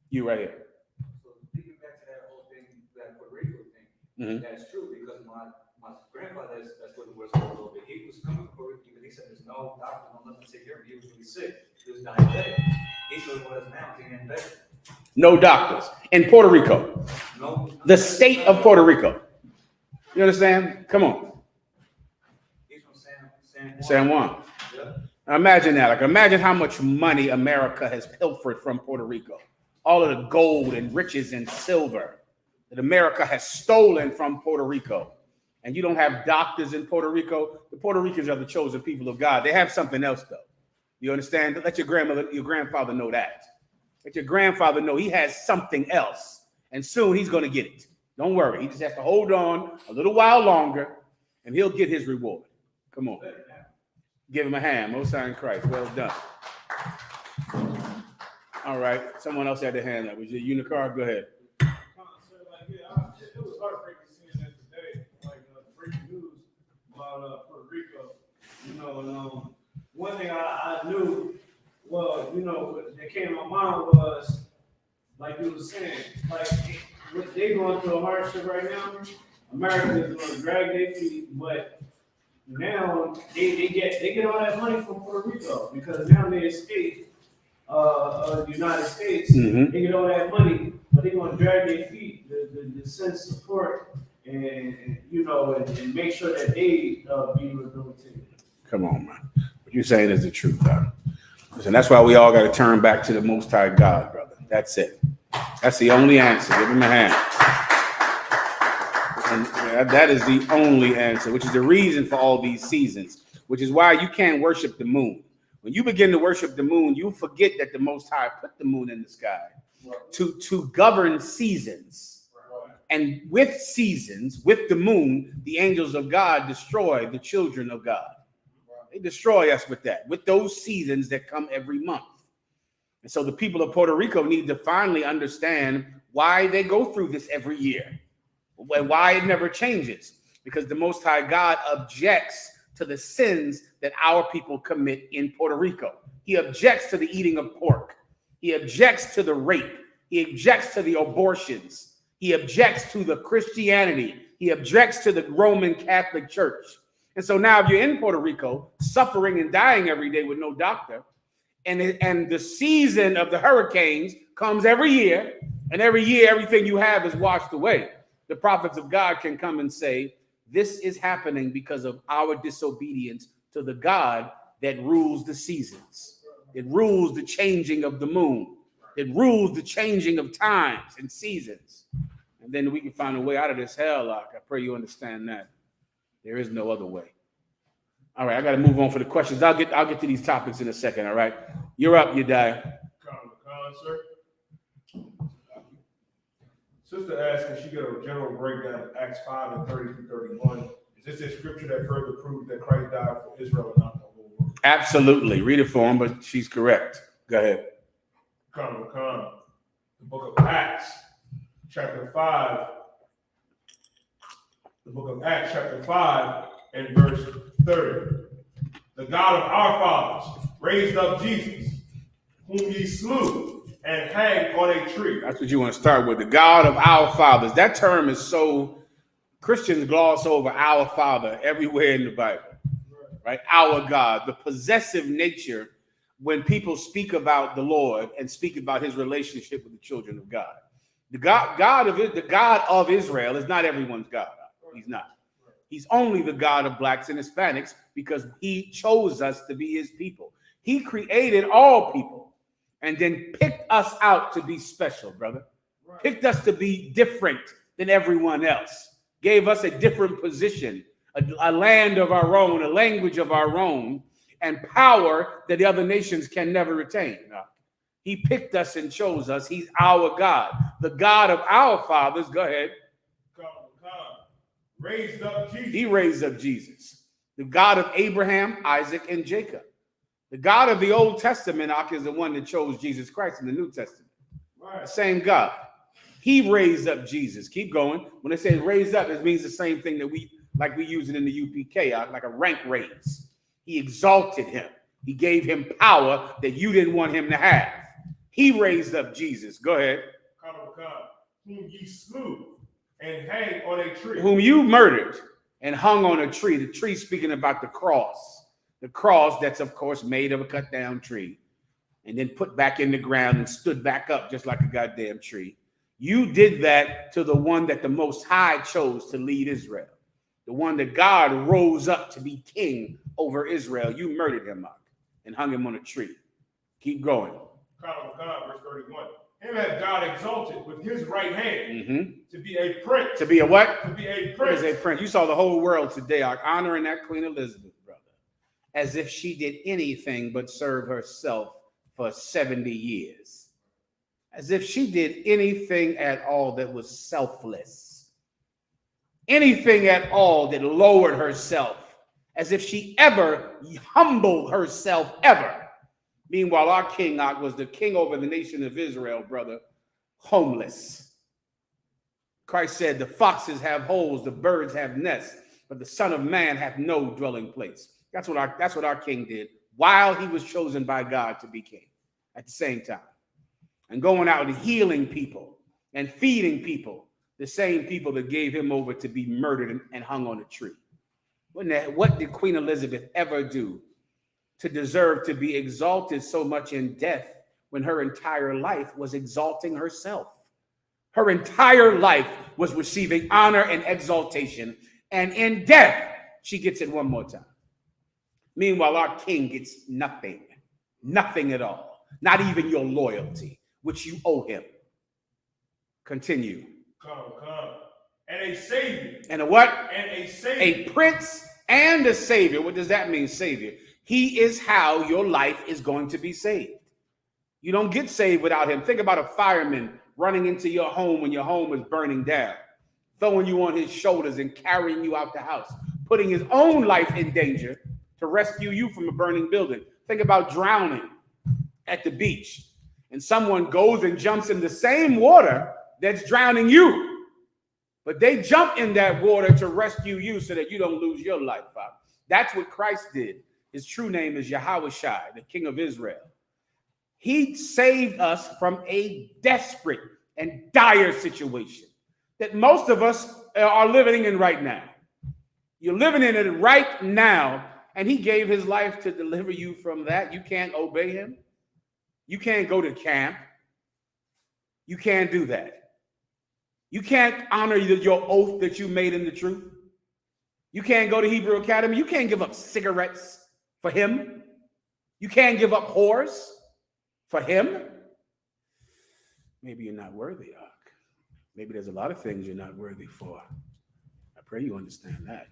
You right here. So thinking back to that whole thing, that Puerto Rico thing, that's true because my grandfather, that's what it was for a little bit. He was coming from Puerto Rico, but he said there's no doctor, no nothing to take care of him. He was really sick. He was diabetic. He's doing what is now, he's getting better. No doctors in Puerto Rico. No. The state of Puerto Rico. You understand? Come on. He's from San Juan. San Juan. Yeah. Now imagine that. Like, imagine how much money America has pilfered from Puerto Rico. All of the gold and riches and silver that America has stolen from Puerto Rico. And you don't have doctors in Puerto Rico. The Puerto Ricans are the chosen people of God. They have something else, though. You understand? Let your grandfather know that. Let your grandfather know he has something else. And soon he's going to get it. Don't worry. He just has to hold on a little while longer, and he'll get his reward. Come on. Give him a hand. Most High in Christ. Well done. All right. Someone else had their hand up. Was it Unicar? Go ahead. It was heartbreaking seeing that today, like breaking news about Puerto Rico. You know, and one thing I knew, well, you know, that came to my mind was, like you were saying, like what they going through a hardship right now. America is going to drag their feet, but now they get all that money from Puerto Rico because now they escaped the United States. They get all that money, but they're going to drag their feet to send support and you know and make sure that they be rehabilitated. Come on, man. What you're saying is the truth, huh? And that's why we all got to turn back to the Most High God, brother. That's it. That's the only answer. Give him a hand. And that is the only answer, which is the reason for all these seasons, which is why you can't worship the moon. When you begin to worship the moon, you forget that the Most High put the moon in the sky to govern seasons. And with seasons, with the moon, the angels of God destroy the children of God. They destroy us with that, with those seasons that come every month. And so the people of Puerto Rico need to finally understand why they go through this every year, and why it never changes. Because the Most High God objects to the sins that our people commit in Puerto Rico. He objects to the eating of pork. He objects to the rape. He objects to the abortions. He objects to the Christianity. He objects to the Roman Catholic Church. And so now if you're in Puerto Rico, suffering and dying every day with no doctor, and the season of the hurricanes comes every year, and every year everything you have is washed away, the prophets of God can come and say, this is happening because of our disobedience to the God that rules the seasons. It rules the changing of the moon. It rules the changing of times and seasons. And then we can find a way out of this hell. I pray you understand that. There is no other way. All right, I got to move on for the questions. I'll get to these topics in a second. All right, you're up, Yediah. Sir. Sister asked, can she get a general breakdown of Acts 5 and 30 through 31? Is this a scripture that further proves that Christ died for Israel and not the whole world? Absolutely. Read it for him, but she's correct. Go ahead. Come. The book of Acts, chapter 5. The book of Acts, chapter 5, and verse 30. The God of our fathers raised up Jesus, whom ye slew and hanged on a tree. That's what you want to start with. The God of our fathers. That term is so, Christians gloss over our Father everywhere in the Bible, right? Our God, the possessive nature when people speak about the Lord and speak about his relationship with the children of God. The God of Israel is not everyone's God. He's not. He's only the God of blacks and Hispanics because he chose us to be his people. He created all people and then picked us out to be special, brother. Picked us to be different than everyone else. Gave us a different position, a land of our own, a language of our own, and power that the other nations can never retain. He picked us and chose us. He's our God, the God of our fathers. Go ahead. Raised up Jesus. He raised up Jesus, the God of Abraham, Isaac, and Jacob. The God of the Old Testament is the one that chose Jesus Christ in the New Testament. Right. The same God. He raised up Jesus. Keep going. When they say raised up, it means the same thing that we use it in the UPK, like a rank raise. He exalted him. He gave him power that you didn't want him to have. He raised up Jesus. Go ahead. Whom ye slew and hanged on a tree. Whom you murdered and hung on a tree. The tree speaking about the cross. The cross that's, of course, made of a cut down tree and then put back in the ground and stood back up just like a goddamn tree. You did that to the one that the Most High chose to lead Israel. The one that God rose up to be king over Israel. You murdered him up and hung him on a tree. Keep going. Verse 31. Him had God exalted with his right hand to be a prince. To be a what? To be a prince. What is a prince? You saw the whole world today honoring that Queen Elizabeth, brother, as if she did anything but serve herself for 70 years. As if she did anything at all that was selfless. Anything at all that lowered herself. As if she ever humbled herself, ever. Meanwhile, our King was the king over the nation of Israel, brother, homeless. Christ said, the foxes have holes, the birds have nests, but the Son of Man hath no dwelling place. That's what our King did while he was chosen by God to be king at the same time. And going out and healing people and feeding people, the same people that gave him over to be murdered and hung on a tree. What did Queen Elizabeth ever do to deserve to be exalted so much in death when her entire life was exalting herself? Her entire life was receiving honor and exaltation, and in death, she gets it one more time. Meanwhile, our King gets nothing at all, not even your loyalty, which you owe him. Continue. Come. And a savior. And a what? And a savior. A prince and a savior. What does that mean, savior? He is how your life is going to be saved. You don't get saved without him. Think about a fireman running into your home when your home is burning down, throwing you on his shoulders and carrying you out the house, putting his own life in danger to rescue you from a burning building. Think about drowning at the beach, and someone goes and jumps in the same water that's drowning you. But they jump in that water to rescue you so that you don't lose your life. That's what Christ did. His true name is Yahushua, the King of Israel. He saved us from a desperate and dire situation that most of us are living in right now. You're living in it right now, and he gave his life to deliver you from that. You can't obey him. You can't go to camp. You can't do that. You can't honor your oath that you made in the truth. You can't go to Hebrew Academy. You can't give up cigarettes for him. You can't give up whores for him. Maybe you're not worthy, Ark. Maybe there's a lot of things you're not worthy for. I pray you understand that.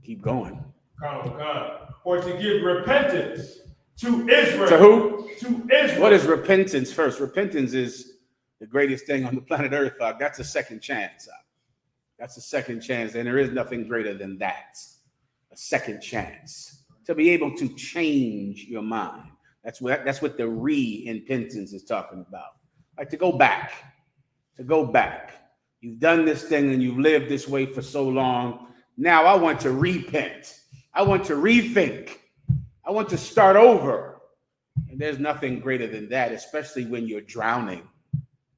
Keep going. Come. Or to give repentance to Israel. To who? To Israel. What is repentance first? Repentance is the greatest thing on the planet Earth. That's a second chance. That's a second chance, and there is nothing greater than that. A second chance to be able to change your mind. That's what the repentance is talking about. Like to go back. You've done this thing and you've lived this way for so long. Now I want to repent. I want to rethink. I want to start over. And there's nothing greater than that, especially when you're drowning,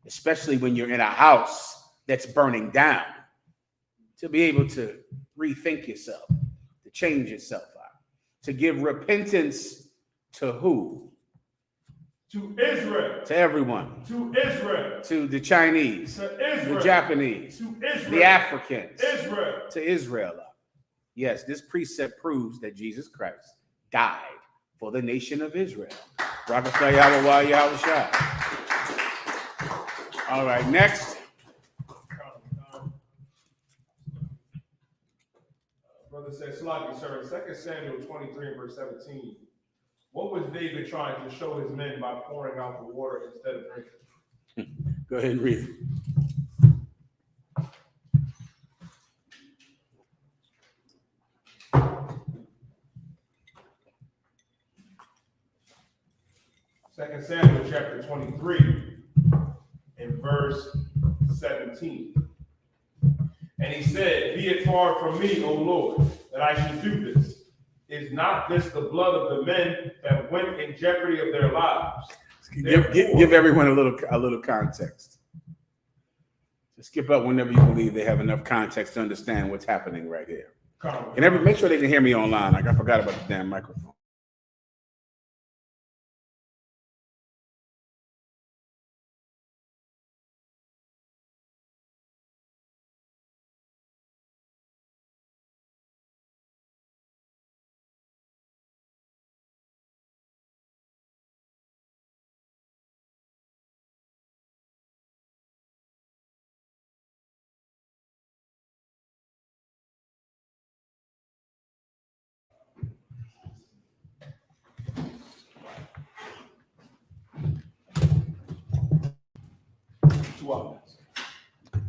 especially when you're in a house that's burning down. To be able to rethink yourself, to change yourself out, to give repentance to who? To Israel. To everyone. To Israel. To the Chinese. To Israel. The Japanese. To Israel. The Africans. Israel. To Israel. Yes, this precept proves that Jesus Christ died for the nation of Israel. All right, next. Brother says, Slaki, sir, 2 Samuel 23 and verse 17. What was David trying to show his men by pouring out the water instead of drinking? Go ahead and read it. Second Samuel chapter 23 and verse 17. And he said, "Be it far from me, O Lord, that I should do this. Is not this the blood of the men that went in jeopardy of their lives?" Give everyone a little context. Just skip up whenever you believe they have enough context to understand what's happening right here. And make sure they can hear me online. Like I forgot about the damn microphone.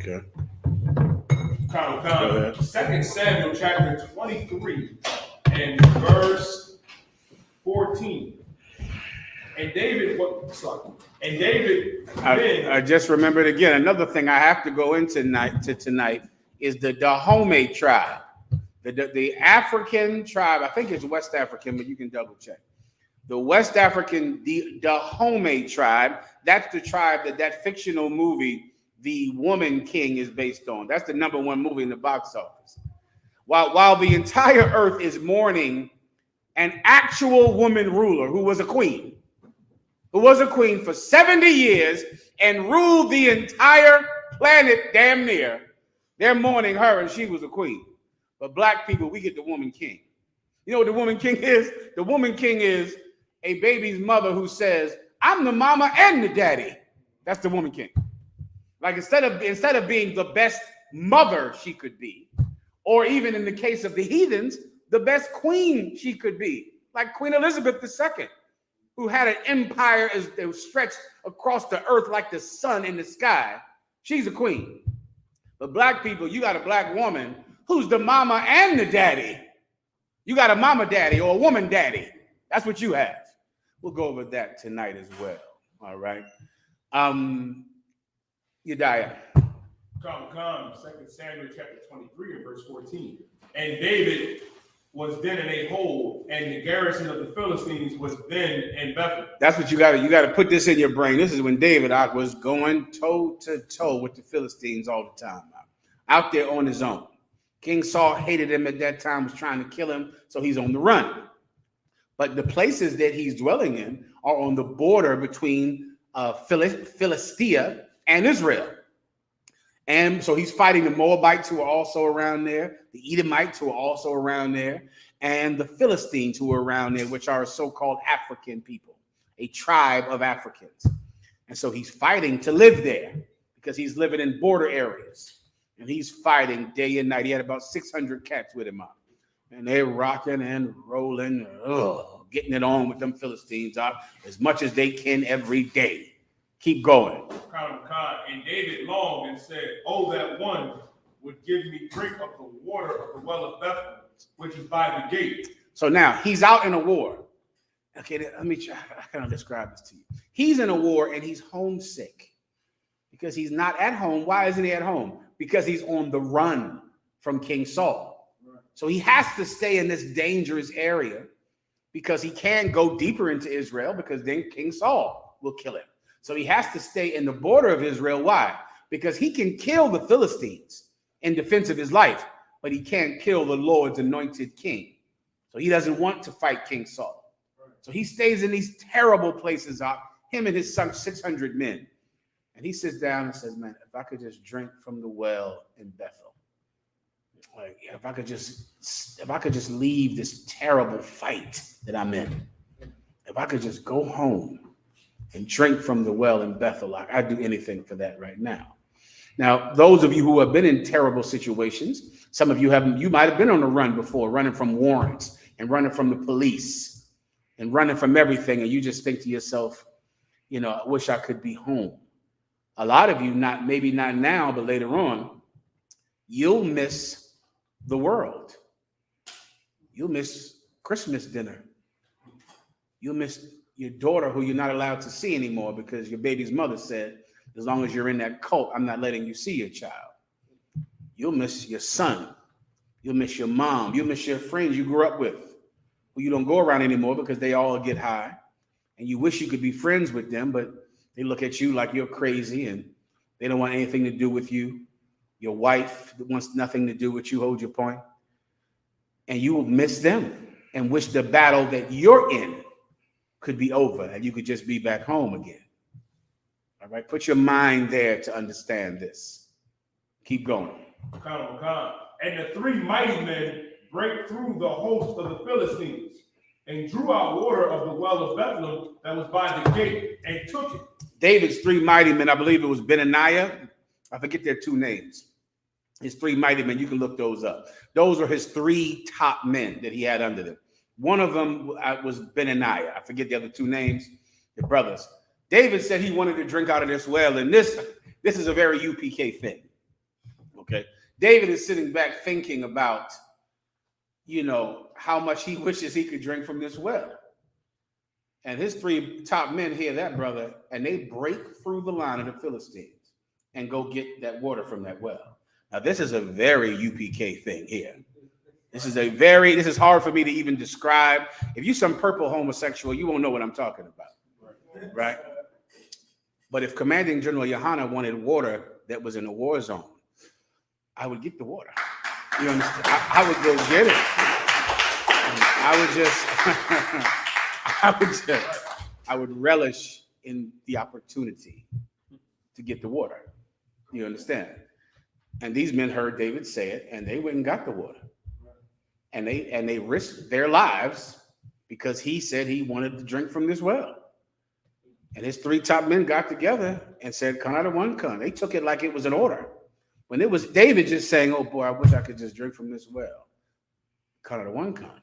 Okay. Second Samuel chapter 23 and verse 14. And David, I just remembered again. Another thing I have to go into tonight is the Dahomey tribe. The African tribe, I think it's West African, but you can double check. The West African Dahomey tribe, that's the tribe that fictional movie, The Woman King, is based on. That's the #1 movie in the box office. While the entire earth is mourning an actual woman ruler who was a queen for 70 years and ruled the entire planet damn near, they're mourning her and she was a queen. But black people, we get the woman king. You know what the woman king is? The woman king is a baby's mother who says, "I'm the mama and the daddy." That's the woman king. Like instead of being the best mother she could be, or even in the case of the heathens, the best queen she could be, like Queen Elizabeth II, who had an empire that was stretched across the earth like the sun in the sky. She's a queen. But black people, you got a black woman who's the mama and the daddy. You got a mama daddy or a woman daddy. That's what you have. We'll go over that tonight as well. All right. Yediah. Come. 2 Samuel chapter 23 and verse 14. And David was then in a hold, and the garrison of the Philistines was then in Bethel. That's what you got to put this in your brain. This is when David was going toe to toe with the Philistines all the time, out there on his own. King Saul hated him at that time, was trying to kill him, so he's on the run. But the places that he's dwelling in are on the border between Philistia and Israel. And so he's fighting the Moabites, who are also around there, the Edomites, who are also around there, and the Philistines, who are around there, which are so-called African people, a tribe of Africans. And so he's fighting to live there because he's living in border areas. And he's fighting day and night. He had about 600 cats with him up. And they're rocking and rolling, getting it on with them Philistines out as much as they can every day. Keep going. And David longed and said, "Oh, that one would give me drink of the water of the well of Bethel, which is by the gate." So now he's out in a war. Okay, let me try. I kind of describe this to you. He's in a war and he's homesick because he's not at home. Why isn't he at home? Because he's on the run from King Saul. Right. So he has to stay in this dangerous area because he can't go deeper into Israel because then King Saul will kill him. So he has to stay in the border of Israel. Why? Because he can kill the Philistines in defense of his life, but he can't kill the Lord's anointed king. So he doesn't want to fight King Saul. So he stays in these terrible places, him and his son, 600 men. And he sits down and says, "Man, if I could just drink from the well in Bethel, like if I could just leave this terrible fight that I'm in, if I could just go home and drink from the well in Bethel, like I'd do anything for that right now." Now, those of you who have been in terrible situations, some of you might have been on the run before, running from warrants and running from the police and running from everything, and you just think to yourself, you know, I wish I could be home. A lot of you, maybe not now, but later on, you'll miss the world. You'll miss Christmas dinner. You'll miss your daughter who you're not allowed to see anymore because your baby's mother said, as long as you're in that cult, I'm not letting you see your child. You'll miss your son. You'll miss your mom. You'll miss your friends you grew up with who you don't go around anymore because they all get high. And you wish you could be friends with them, but they look at you like you're crazy and they don't want anything to do with you. Your wife wants nothing to do with you, hold your point. And you will miss them and wish the battle that you're in could be over and you could just be back home again. All right, put your mind there to understand this. Keep going. And the three mighty men break through the host of the Philistines and drew out water of the well of Bethlehem that was by the gate and took it. David's three mighty men, I believe it was Benaniah. I forget their two names. His three mighty men, you can look those up. Those are his three top men that he had under them. One of them was Benaniah. I forget the other two names, the brothers. David said he wanted to drink out of this well, and this is a very UPK thing. Okay, David is sitting back thinking about, you know, how much he wishes he could drink from this well. And his three top men hear that, brother, and they break through the line of the Philistines and go get that water from that well. Now, this is a very UPK thing here. This is hard for me to even describe. If you're some purple homosexual, you won't know what I'm talking about, right? But if Commanding General Yohana wanted water that was in a war zone, I would get the water. You understand? I would go get it. I would relish in the opportunity to get the water. You understand? And these men heard David say it, and they went and got the water. And they risked their lives because he said he wanted to drink from this well. And his three top men got together and said, "Come out of one con." They took it like it was an order. When it was David just saying, "Oh boy, I wish I could just drink from this well." Come out of one con.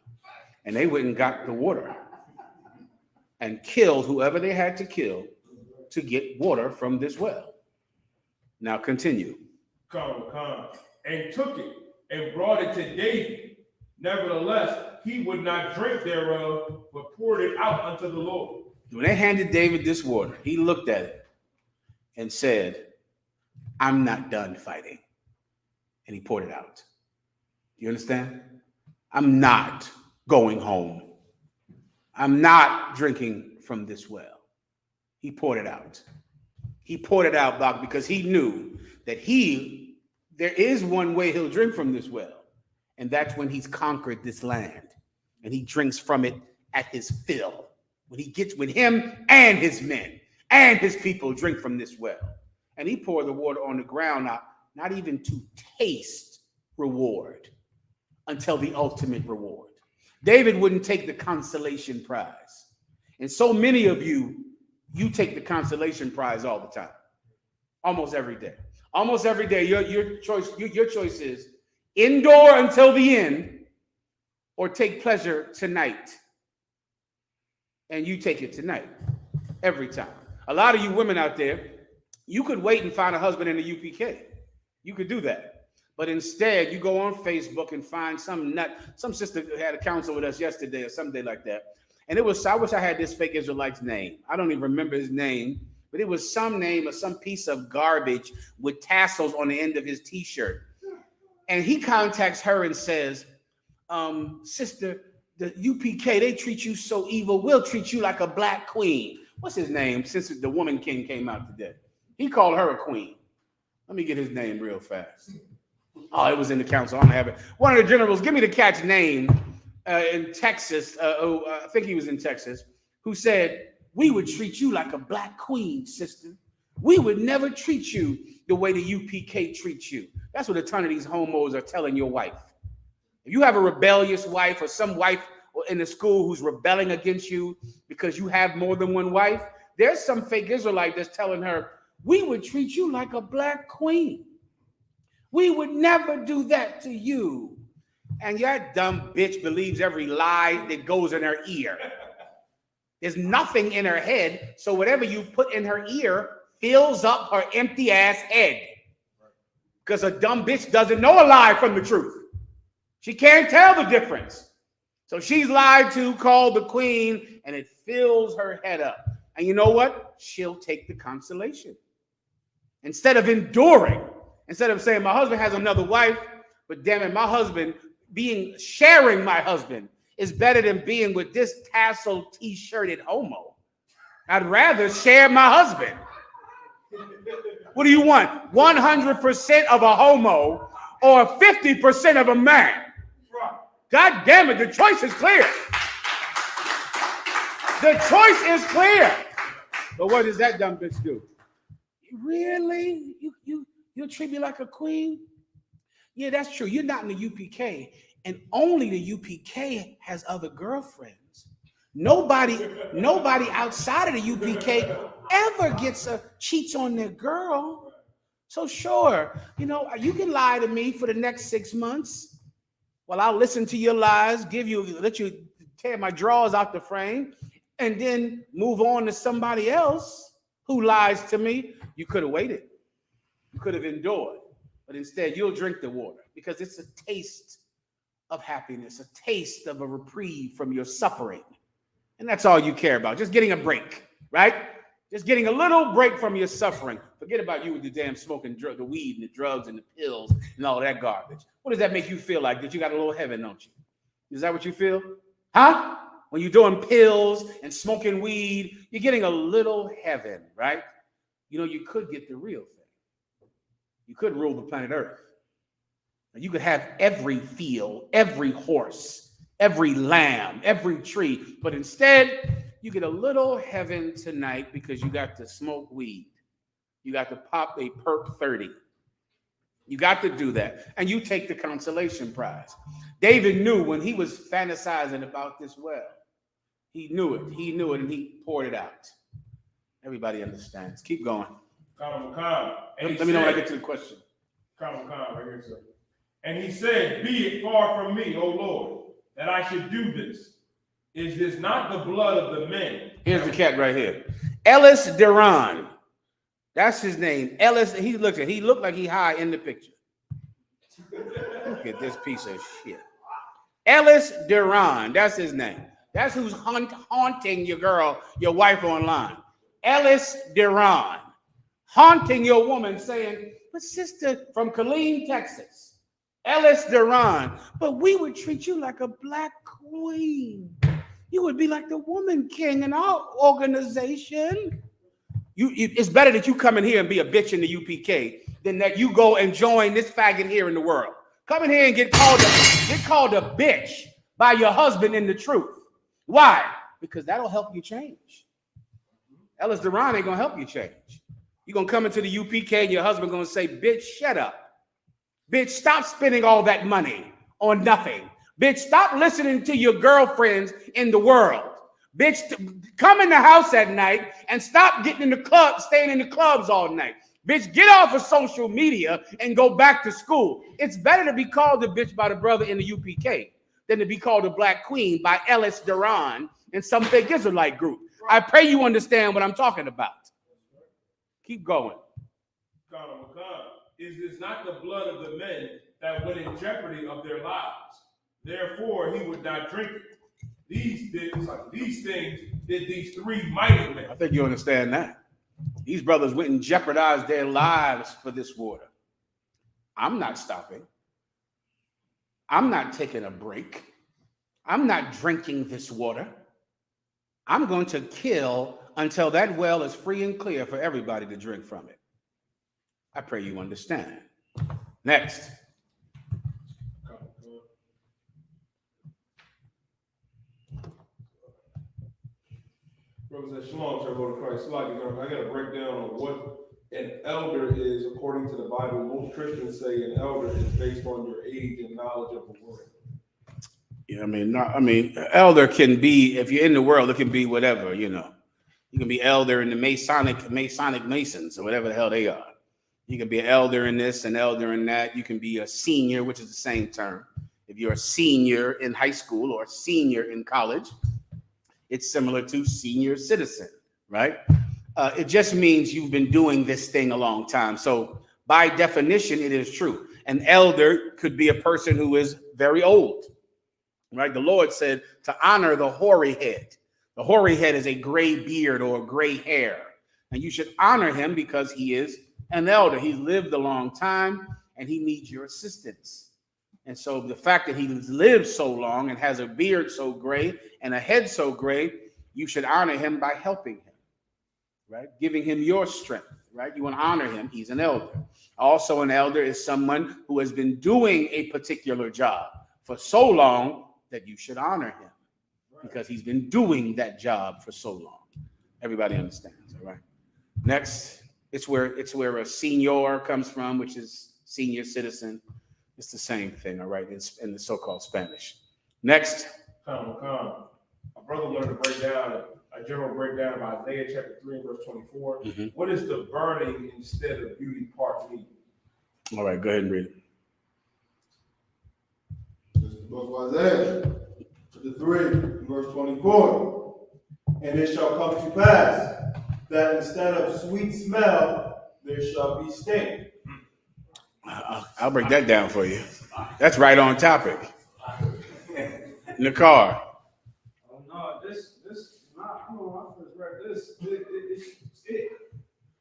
And they went and got the water and killed whoever they had to kill to get water from this well. Now continue. And took it and brought it to David. Nevertheless, he would not drink thereof, but poured it out unto the Lord. When they handed David this water, he looked at it and said, "I'm not done fighting." And he poured it out. You understand? I'm not going home. I'm not drinking from this well. He poured it out. He poured it out, Doc, because he knew that there is one way he'll drink from this well. And that's when he's conquered this land. And he drinks from it at his fill. When him and his men and his people drink from this well. And he poured the water on the ground, not even to taste reward, until the ultimate reward. David wouldn't take the consolation prize. And so many of you take the consolation prize all the time. Almost every day. Almost every day, your choice is endure until the end or take pleasure tonight. And you take it tonight, every time. A lot of you women out there, you could wait and find a husband in the UPK. You could do that. But instead, you go on Facebook and find some sister had a counsel with us yesterday or something like that. And I wish I had this fake Israelite's name. I don't even remember his name, but it was some name or some piece of garbage with tassels on the end of his t-shirt. And he contacts her and says, "Sister, the UPK, they treat you so evil. We'll treat you like a black queen." What's his name? Since the woman king came out today. He called her a queen. Let me get his name real fast. Oh, it was in the council. I'm gonna have it. One of the generals, give me the cat's name in Texas. I think he was in Texas, who said, "We would treat you like a black queen, sister. We would never treat you the way the UPK treats you." That's what a ton of these homos are telling your wife. If you have a rebellious wife or some wife in the school who's rebelling against you because you have more than one wife, there's some fake Israelite that's telling her, "We would treat you like a black queen. We would never do that to you." And that dumb bitch believes every lie that goes in her ear. There's nothing in her head. So whatever you put in her ear fills up her empty ass head. Because a dumb bitch doesn't know a lie from the truth. She can't tell the difference. So she's lied to, called the queen, and it fills her head up. And you know what? She'll take the consolation. Instead of enduring, instead of saying, my husband has another wife, but damn it, my husband, sharing my husband is better than being with this tassel t-shirted homo. I'd rather share my husband. What do you want? 100% of a homo or 50% of a man? God damn it, the choice is clear. The choice is clear. But what does that dumb bitch do? Really? You'll treat me like a queen? Yeah, that's true. You're not in the UPK, and only the UPK has other girlfriends. Nobody outside of the UPK ever cheats on their girl. So sure, you can lie to me for the next 6 months. Well, I'll listen to your lies, let you tear my drawers out the frame, and then move on to somebody else who lies to me. You could have waited. You could have endured. But instead, you'll drink the water because it's a taste of happiness, a taste of a reprieve from your suffering. And that's all you care about, just getting a break, right? Just getting a little break from your suffering. Forget about you with the damn smoking, the weed and the drugs and the pills and all that garbage. What does that make you feel like? That you got a little heaven, don't you? Is that what you feel? Huh? When you're doing pills and smoking weed, you're getting a little heaven, right? You could get the real thing. You could rule the planet Earth. And you could have every field, every horse, every lamb, every tree. But instead, you get a little heaven tonight because you got to smoke weed. You got to pop a perk 30. You got to do that. And you take the consolation prize. David knew when he was fantasizing about this well. He knew it, and he poured it out. Everybody understands. Keep going. Let me know when I get to the question. Right here, sir. And he said, be it far from me, O Lord, that I should do this. Is this not the blood of the men? Here's the cat right here. Ellis Duran. That's his name. Ellis, he looked like he high in the picture. Look at this piece of shit. Ellis Duran, that's his name. That's who's haunting your wife online. Ellis Duran. Haunting your woman saying, but sister from Killeen, Texas, Ellis Duran, but we would treat you like a black queen. You would be like the woman king in our organization. It's better that you come in here and be a bitch in the UPK than that you go and join this faggot here in the world. Come in here and get called a bitch by your husband in the truth. Why? Because that'll help you change. Ellis Duran ain't gonna help you change. You're going to come into the UPK and your husband going to say, bitch, shut up. Bitch, stop spending all that money on nothing. Bitch, stop listening to your girlfriends in the world. Bitch, come in the house at night and stop getting in the club, staying in the clubs all night. Bitch, get off of social media and go back to school. It's better to be called a bitch by the brother in the UPK than to be called a black queen by Ellis Duran and some fake Israelite group. I pray you understand what I'm talking about. Keep going. Is this not the blood of the men that went in jeopardy of their lives? Therefore, he would not drink it. These things did these three mighty men. I think you understand that. These brothers went and jeopardized their lives for this water. I'm not stopping. I'm not taking a break. I'm not drinking this water. I'm going to kill until that well is free and clear for everybody to drink from it. I pray you understand. Next. Brothers and shalom, sir, go to Christ. I got a breakdown on what an elder is according to the Bible. Most Christians say an elder is based on your age and knowledge of the word. Yeah, elder can be, if you're in the world, it can be whatever, You can be elder in the Masonic Masons or whatever the hell they are. You can be an elder in this, an elder in that. You can be a senior, which is the same term. If you're a senior in high school or a senior in college, It's similar to senior citizen, right? It just means you've been doing this thing a long time. So by definition, it is true. An elder could be a person who is very old, right? The Lord said to honor the hoary head. The hoary head is a gray beard or gray hair. And you should honor him because he is an elder. He's lived a long time and he needs your assistance. And so the fact that he lived so long and has a beard so gray and a head so gray, you should honor him by helping him, right? Giving him your strength, right? You want to honor him. He's an elder. Also, an elder is someone who has been doing a particular job for so long that you should honor him because he's been doing that job for so long. Everybody understands, all right? Next, it's where a senior comes from, which is senior citizen. It's the same thing, all right, in the so-called Spanish. Next. Come. A brother wanted to break down a general breakdown of Isaiah chapter 3 and verse 24. Mm-hmm. What is the burning instead of beauty part mean? All right, go ahead and read it. This is the book of Isaiah, chapter 3, verse 24. And it shall come to pass that instead of sweet smell, there shall be stink. I'll break that down for you. That's right on topic. In the car. Oh no, this I don't know when I first read this.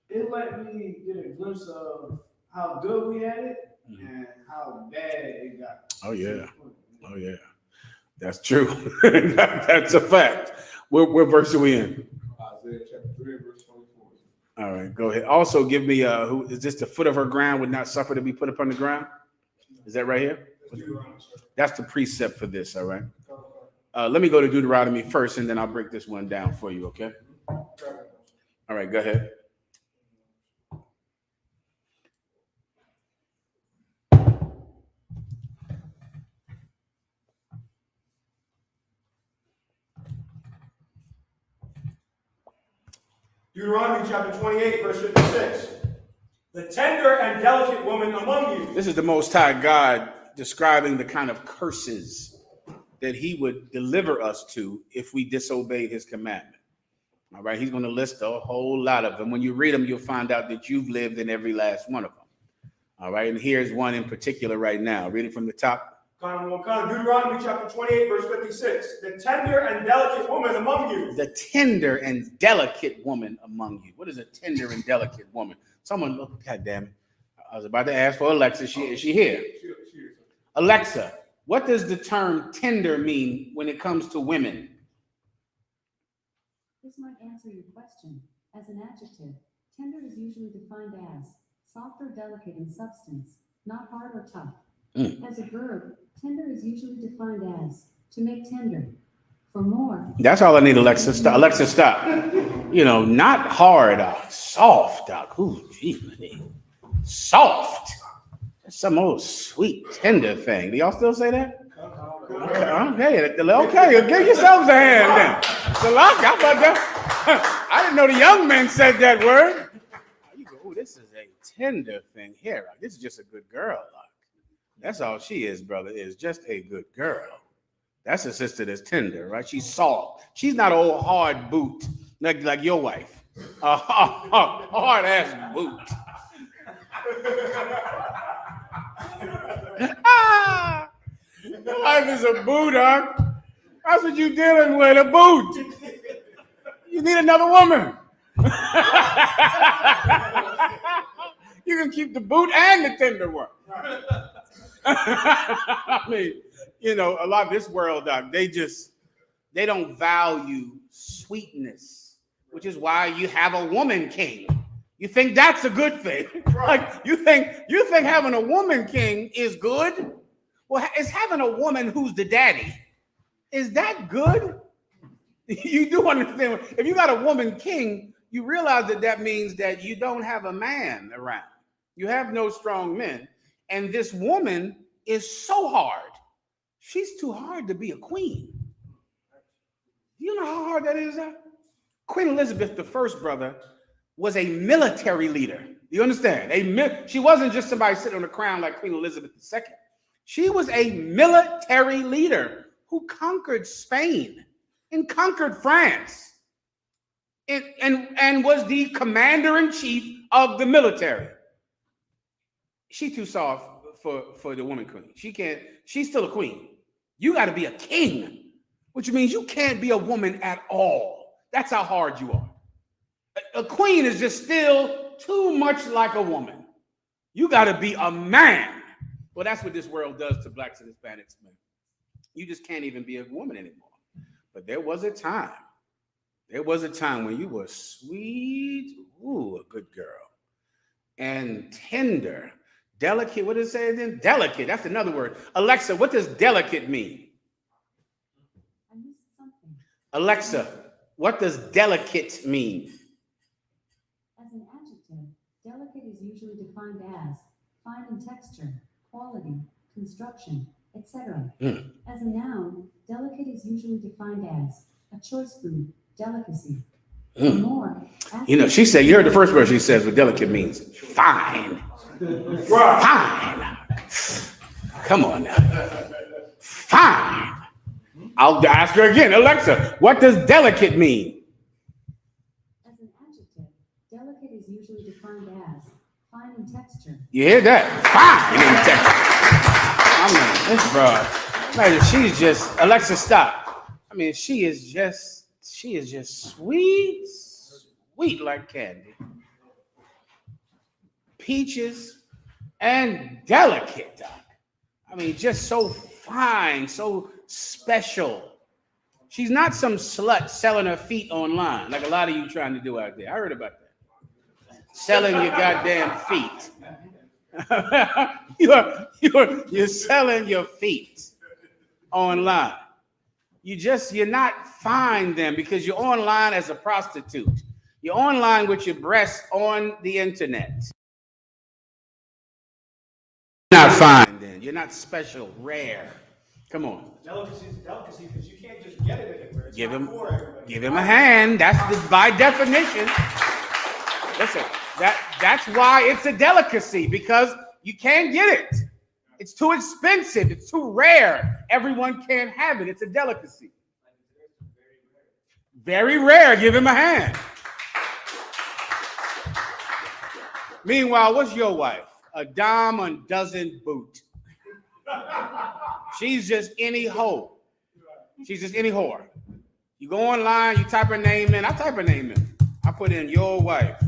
It let me get a glimpse of how good we had it and how bad it got. Oh yeah. That's true. That's a fact. What verse are we in? Isaiah chapter 3 and verse 24. All right, go ahead. Also, give me who is this? The foot of her ground would not suffer to be put upon the ground. Is that right here? That's the precept for this. All right. Let me go to Deuteronomy first, and then I'll break this one down for you. Okay. All right. Go ahead. Deuteronomy chapter 28, verse 56. The tender and delicate woman among you. This is the Most High God describing the kind of curses that he would deliver us to if we disobeyed his commandment. All right, he's going to list a whole lot of them. When you read them, you'll find out that you've lived in every last one of them. All right, and here's one in particular right now. Read it from the top. Deuteronomy chapter 28, verse 56. The tender and delicate woman among you. The tender and delicate woman among you. What is a tender and delicate woman? Someone, look, God damn it. I was about to ask for Alexa. Is she here? Alexa, what does the term tender mean when it comes to women? This might answer your question. As an adjective, tender is usually defined as soft or delicate in substance, not hard or tough. As a verb, tender is usually defined as to make tender. For more. That's all I need, Alexa. Stop. Alexa, stop. You know, not hard, soft. Ooh, geez, soft. That's some old sweet, tender thing. Do y'all still say that? Okay. Give yourselves a hand then. I didn't know the young men said that word. You go, oh, this is a tender thing here. This is just a good girl. That's all she is, brother, is just a good girl. That's a sister that's tender, right? She's soft. She's not an old hard boot like your wife. A hard-ass boot. Your wife is a boot, huh? That's what you're dealing with, a boot. You need another woman. You can keep the boot and the tender one. I mean, you know, a lot of this world, Doc, they don't value sweetness, which is why you have a woman king. You think that's a good thing? Like you think having a woman king is good? Well, is having a woman who's the daddy, is that good? You do understand, if you got a woman king, you realize that means that you don't have a man around. You have no strong men. And this woman is so hard. She's too hard to be a queen. You know how hard that is? Queen Elizabeth I, brother, was a military leader. You understand? She wasn't just somebody sitting on the crown like Queen Elizabeth II. She was a military leader who conquered Spain. and conquered France and was the commander-in-chief of the military. She too soft for the woman queen. She's still a queen. You got to be a king, which means you can't be a woman at all. That's how hard you are. A queen is just still too much like a woman. You got to be a man. Well, that's what this world does to blacks and Hispanics, man. You just can't even be a woman anymore. But there was a time when you were sweet, a good girl, and tender, delicate. What does it say then? Delicate. That's another word. Alexa, what does delicate mean? I missed something. Alexa, what does delicate mean? As an adjective, delicate is usually defined as fine in texture, quality, construction, etc. As a noun, delicate is usually defined as a choice food, delicacy. More, She said, you heard the first word she says what delicate means. Fine. Fine. Come on now. Fine. I'll ask her again. Alexa, what does delicate mean? As an adjective, delicate is usually defined as fine in texture. You hear that? Fine in texture. This broad. Man, she's just, Alexa, stop. I mean, she is just sweet like candy. Peaches and delicate, Doc. I mean, just so fine, so special. She's not some slut selling her feet online, like a lot of you trying to do out there. I heard about that. Selling your goddamn feet. You're selling your feet online. You're not fine then because you're online as a prostitute. You're online with your breasts on the internet. You're not fine then. You're not special, rare. Come on. Delicacy is a delicacy because you can't just get it anywhere. It's Give not him, for everybody. give him a hand. By definition. Listen, that's why it's a delicacy, because you can't get it. It's too expensive. It's too rare. Everyone can't have it. It's a delicacy. Very rare. Give him a hand. Meanwhile, what's your wife? A dime a dozen boot. She's just any hoe. She's just any whore. You go online, you type her name in. I type her name in. I put in your wife.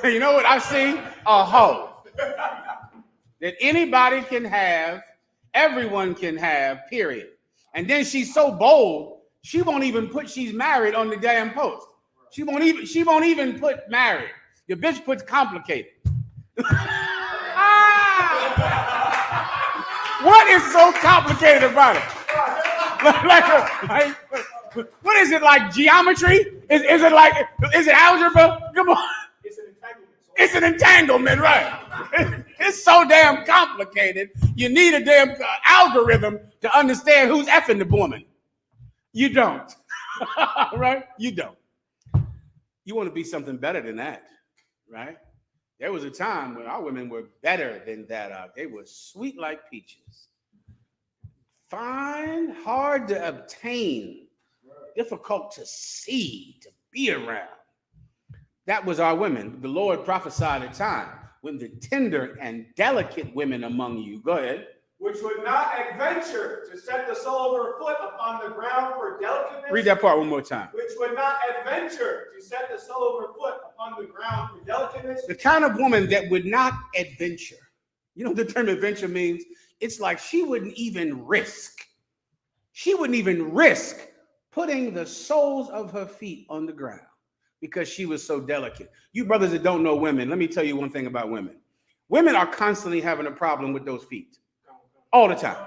You know what I see? A hoe. That anybody can have, everyone can have, period. And then she's so bold, she won't even put she's married on the damn post. She won't even put married. Your bitch puts complicated. What is so complicated about it? What is it, like geometry? Is it algebra? Come on. It's an entanglement, right? It's so damn complicated. You need a damn algorithm to understand who's effing the woman. You don't. Right? You don't. You want to be something better than that, right? There was a time when our women were better than that. They were sweet like peaches. Fine, hard to obtain, difficult to see, to be around. That was our women. The Lord prophesied a time when the tender and delicate women among you, go ahead, which would not adventure to set the sole of her foot upon the ground for delicateness. Read that part one more time. Which would not adventure to set the sole of her foot upon the ground for delicateness. The kind of woman that would not adventure. You know what the term adventure means? It's like she wouldn't even risk putting the soles of her feet on the ground because she was so delicate. You brothers that don't know women, let me tell you one thing about women. Women are constantly having a problem with those feet. All the time.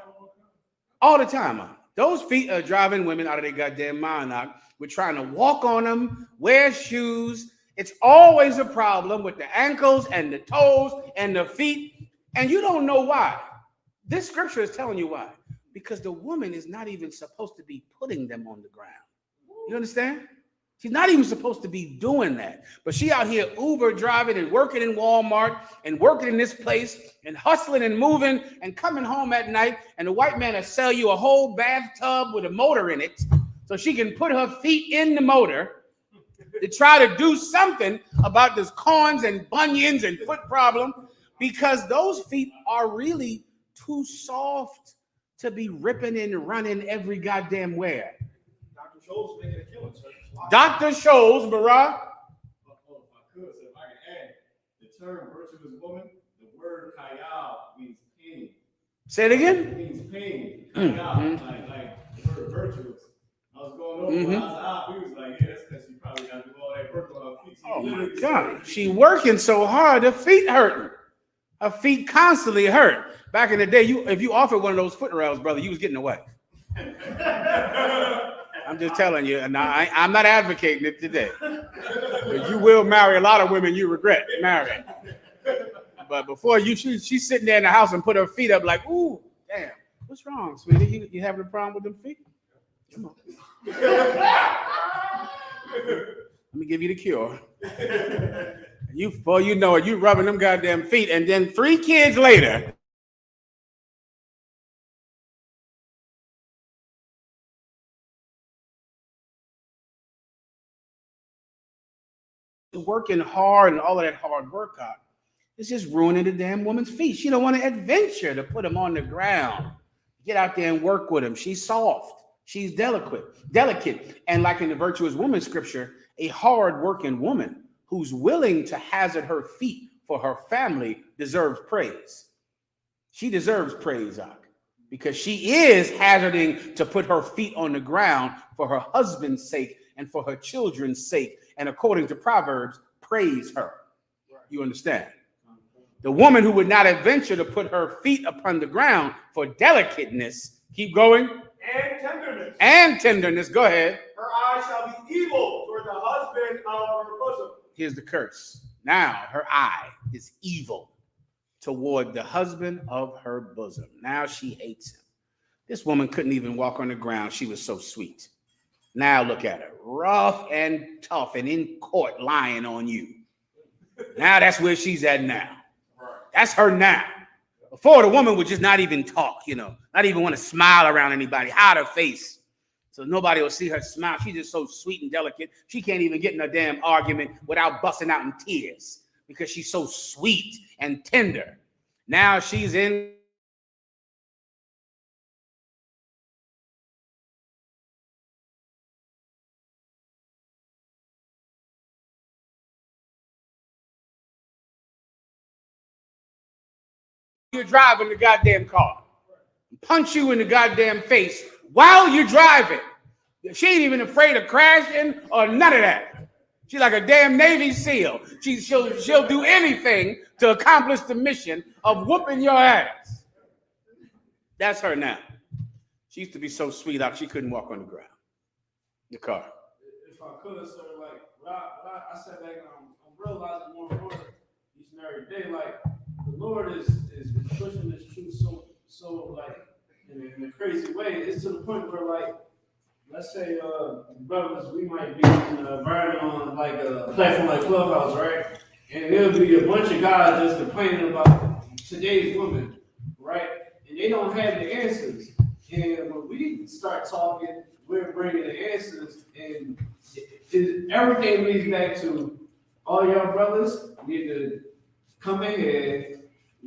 All the time, man. Those feet are driving women out of their goddamn mind. We're trying to walk on them, wear shoes. It's always a problem with the ankles and the toes and the feet. And you don't know why. This scripture is telling you why. Because the woman is not even supposed to be putting them on the ground. You understand? She's not even supposed to be doing that. But she out here Uber driving and working in Walmart and working in this place and hustling and moving and coming home at night. And the white man will sell you a whole bathtub with a motor in it. so she can put her feet in the motor to try to do something about this corns and bunions and foot problem, because those feet are really too soft to be ripping and running every goddamn where. Dr. Scholl's making a killing, sir. Dr. Scholl's, Barra. If I could, so if I can add, the term virtuous woman, the word kayal means pain. Say it again. It means pain. Kayal, like the word virtuous. I was going over when I was out, we was like, yeah, that's because she probably got to do all that work on her feet. Oh my God. She working so hard, her feet hurting. Her feet constantly hurt. Back in the day, if you offered one of those foot rails, brother, you was getting away. I'm just telling you, and I'm not advocating it today. But you will marry a lot of women you regret marrying. But before she's sitting there in the house and put her feet up like, ooh, damn, what's wrong, sweetie? You having a problem with them feet? Come on. Let me give you the cure. Before you know it, you rubbing them goddamn feet, and then 3 kids later, working hard and all of that hard work out, it's just ruining the damn woman's feet. She don't want to adventure to put them on the ground. Get out there and work with them. She's soft. She's delicate. And like in the virtuous woman scripture, a hard-working woman who's willing to hazard her feet for her family deserves praise. She deserves praise, because she is hazarding to put her feet on the ground for her husband's sake and for her children's sake. And according to Proverbs, praise her. You understand? The woman who would not adventure to put her feet upon the ground for delicateness, keep going. And tenderness. And tenderness, go ahead. Her eyes shall be evil toward the husband of her bosom. Here's the curse. Now her eye is evil toward the husband of her bosom. Now she hates him. This woman couldn't even walk on the ground. She was so sweet. Now look at her, rough and tough and in court lying on you. Now that's where she's at now. That's her now. Before, the woman would just not even talk, not even want to smile around anybody, hide her face. So nobody will see her smile. She's just so sweet and delicate. She can't even get in a damn argument without busting out in tears because she's so sweet and tender. Now she's in. You're driving the goddamn car, punch you in the goddamn face while you're driving. She ain't even afraid of crashing or none of that. She's like a damn Navy SEAL. She'll do anything to accomplish the mission of whooping your ass. That's her now. She used to be so sweet out she couldn't walk on the ground. The car. If I could, sir, like, I sat back and I'm realizing more and more each and every day, like, the Lord is pushing this truth so like in a crazy way. It's to the point where, like, let's say brothers, we might be burning on like a platform like Clubhouse, right? And there'll be a bunch of guys just complaining about today's women, right? And they don't have the answers. And when we start talking, we're bringing the answers, and everything leads back to all y'all brothers need to come ahead,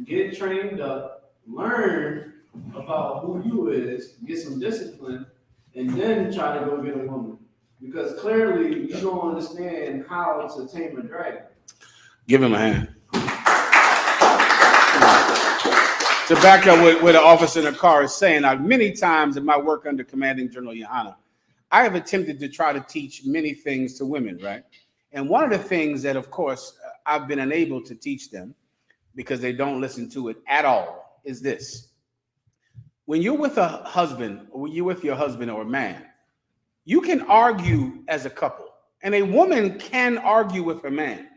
get trained up, learn about who you is, get some discipline, and then try to go get a woman. Because clearly you don't understand how to tame a dragon. Give him a hand. To back up what the officer in the car is saying, many times in my work under Commanding General Yohana, I have attempted to try to teach many things to women, right? And one of the things that, of course, I've been unable to teach them because they don't listen to it at all is this. When you're with a husband, or when you're with your husband or a man, you can argue as a couple, and a woman can argue with her man.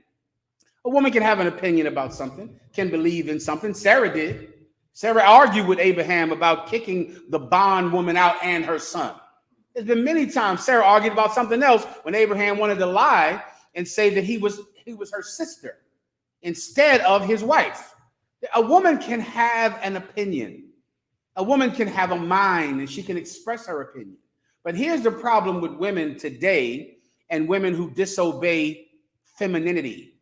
A woman can have an opinion about something, can believe in something. Sarah did. Sarah argued with Abraham about kicking the bondwoman out and her son. There's been many times Sarah argued about something else when Abraham wanted to lie and say that he was her sister instead of his wife. A woman can have an opinion. A woman can have a mind and she can express her opinion. But here's the problem with women today and women who disobey femininity.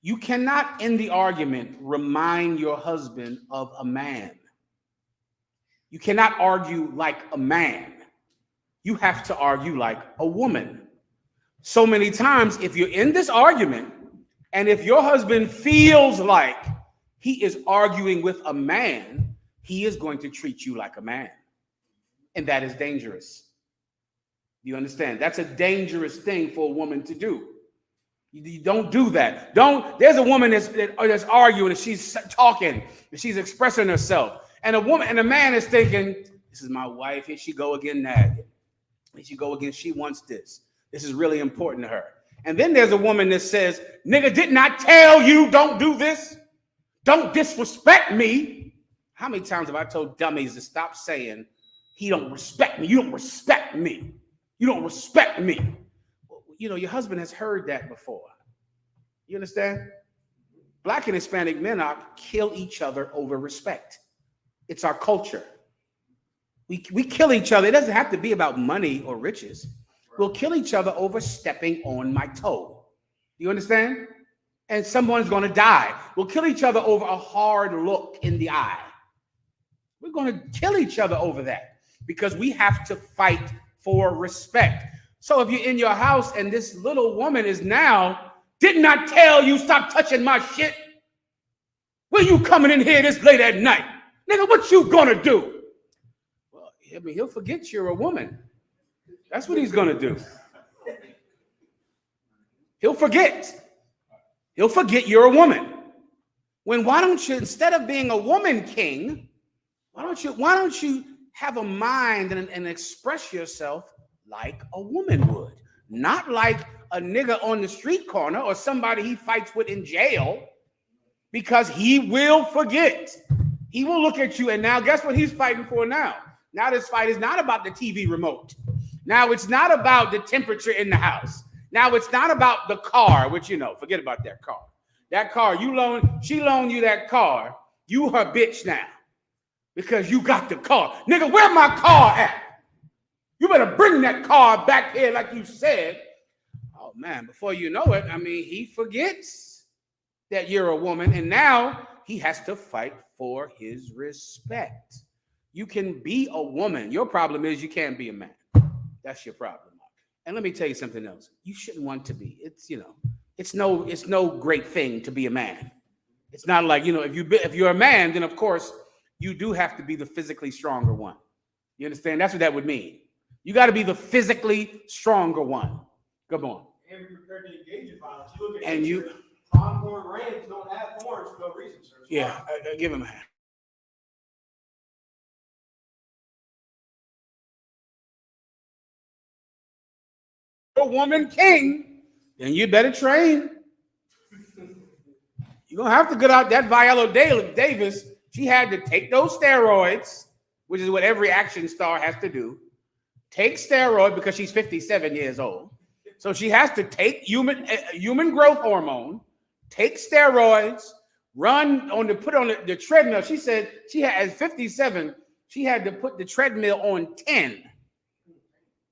You cannot, in the argument, remind your husband of a man. You cannot argue like a man. You have to argue like a woman. So many times, if you're in this argument, and if your husband feels like he is arguing with a man, he is going to treat you like a man. And that is dangerous. You understand? That's a dangerous thing for a woman to do. You don't do that. There's a woman that's arguing, and she's talking, and she's expressing herself. And a man is thinking, this is my wife, here she go again nagging. Here she go again, she wants this. This is really important to her. And then there's a woman that says, nigga, didn't I tell you don't do this? Don't disrespect me. How many times have I told dummies to stop saying, he don't respect me, you don't respect me, you don't respect me? You know, your husband has heard that before. You understand? Black and Hispanic men kill each other over respect. It's our culture. We kill each other. It doesn't have to be about money or riches. We'll kill each other over stepping on my toe. You understand? And someone's going to die. We'll kill each other over a hard look in the eye. We're going to kill each other over that because we have to fight for respect. So if you're in your house and this little woman is now, didn't I tell you stop touching my shit? When you coming in here this late at night? Nigga, what you gonna do? Well, I mean, he'll forget you're a woman. That's what he's gonna do. He'll forget. He'll forget you're a woman. Why don't you, instead of being a woman king, why don't you have a mind and express yourself like a woman would? Not like a nigga on the street corner or somebody he fights with in jail, because he will forget. He will look at you, and now guess what he's fighting for now? Now this fight is not about the TV remote. Now it's not about the temperature in the house. Now it's not about the car, which, you know, forget about that car. That car, she loaned you that car. You her bitch now because you got the car. Nigga, where my car at? You better bring that car back here like you said. Oh, man, before you know it, I mean, he forgets that you're a woman, and now he has to fight for his respect. You can be a woman. Your problem is you can't be a man. That's your problem. And let me tell you something else. You shouldn't want to be. It's, you know, it's no great thing to be a man. It's not like, you know, if you're a man, then of course you do have to be the physically stronger one. You understand? That's what that would mean. You got to be the physically stronger one. Come on. And be prepared to engage in violence. You look at And you, pronghorn rams don't have horns for no reason, sir. yeah, give him a hand. A woman king, then you better train. You're gonna have to get out that Viola Davis. She had to take those steroids, which is what every action star has to do. Take steroid because she's 57 years old. So she has to take human growth hormone, take steroids, put on the treadmill. She said she had, at 57, she had to put the treadmill on 10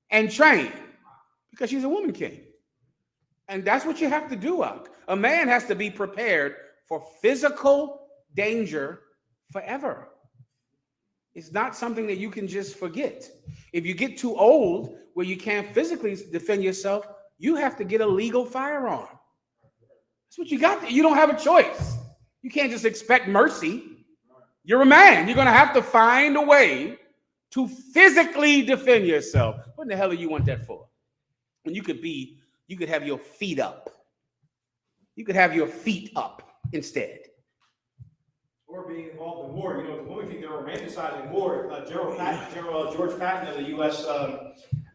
and train because she's a woman king. And that's what you have to do, Ak. A man has to be prepared for physical danger forever. It's not something that you can just forget. If you get too old where you can't physically defend yourself, you have to get a legal firearm. That's what you got. You don't have a choice. You can't just expect mercy. You're a man. You're going to have to find a way to physically defend yourself. What in the hell do you want that for? When you could have your feet up. You could have your feet up instead. Or being involved in war. You know, the women think they're romanticizing war. General George Patton of the U.S.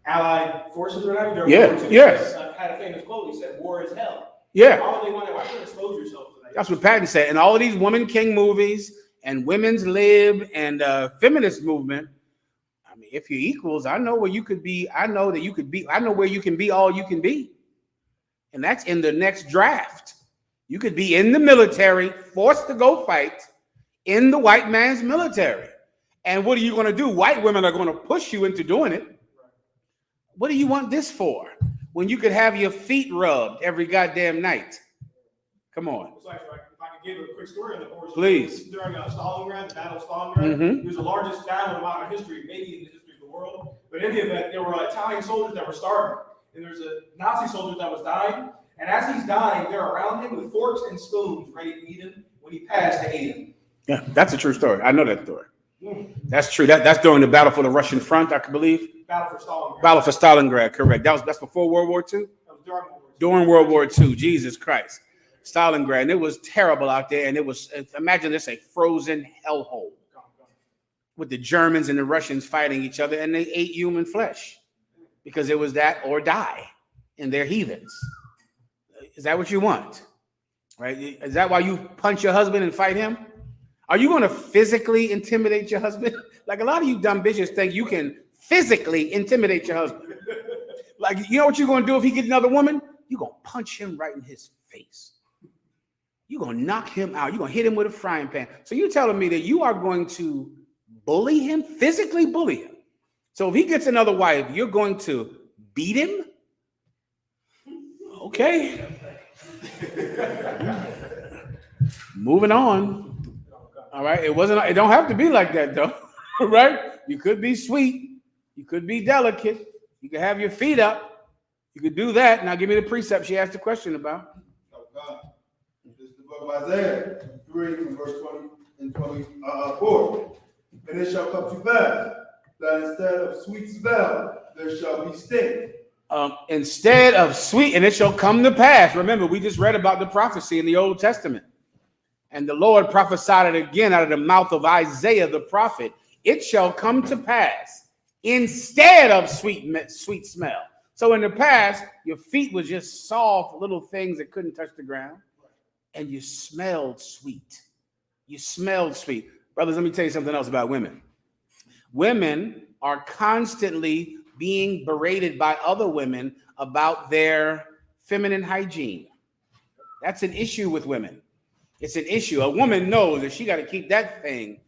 Allied Forces or whatever. Yes. Had a famous quote. He said, "War is hell." Yeah. All they wanted, why can't you expose yourself to that? That's what Patton said. And all of these women king movies and women's lib and feminist movement. I mean, if you're equals, I know where you could be. I know that you could be. I know where you can be all you can be. And that's in the next draft. You could be in the military, forced to go fight in the white man's military. And what are you going to do? White women are going to push you into doing it. What do you want this for? When you could have your feet rubbed every goddamn night. Come on. If I could give a quick story on the horse. Please. During Stalingrad, the Battle of Stalingrad, it was the largest battle in modern history, maybe in the history of the world. But in the event, there were Italian soldiers that were starving, and there was a Nazi soldier that was dying. And as he's dying, they're around him with forks and spoons, ready to eat him. When he passed, to eat him. Yeah, that's a true story. I know that story. That's true. That's during the battle for the Russian front, I believe. Battle for Stalingrad. Battle for Stalingrad, correct. That's before World War II? That was during World War II. During World War II, Jesus Christ. Stalingrad, and it was terrible out there, and it was, imagine this, a frozen hellhole with the Germans and the Russians fighting each other, and they ate human flesh because it was that or die, and they're heathens. Is that what you want? Right? Is that why you punch your husband and fight him? Are you going to physically intimidate your husband? Like a lot of you dumb bitches think you can physically intimidate your husband. Like, you know what you're going to do if he gets another woman? You're going to punch him right in his face. You're going to knock him out. You're going to hit him with a frying pan. So you're telling me that you are going to bully him, physically bully him. So if he gets another wife, you're going to beat him? Okay. Moving on. All right. It don't have to be like that though. Right? You could be sweet. You could be delicate. You could have your feet up. You could do that. Now give me the precept she asked the question about. This is the book of Isaiah 3 from verse 20 and 24. And it shall come to pass that instead of sweet smell, there shall be stink. Instead of sweet, and it shall come to pass. Remember, we just read about the prophecy in the Old Testament. And the Lord prophesied it again out of the mouth of Isaiah the prophet. It shall come to pass instead of sweet smell. So in the past, your feet was just soft little things that couldn't touch the ground. And you smelled sweet. You smelled sweet. Brothers, let me tell you something else about women. Women are constantly being berated by other women about their feminine hygiene. That's an issue with women. It's an issue. A woman knows that she got to keep that thing,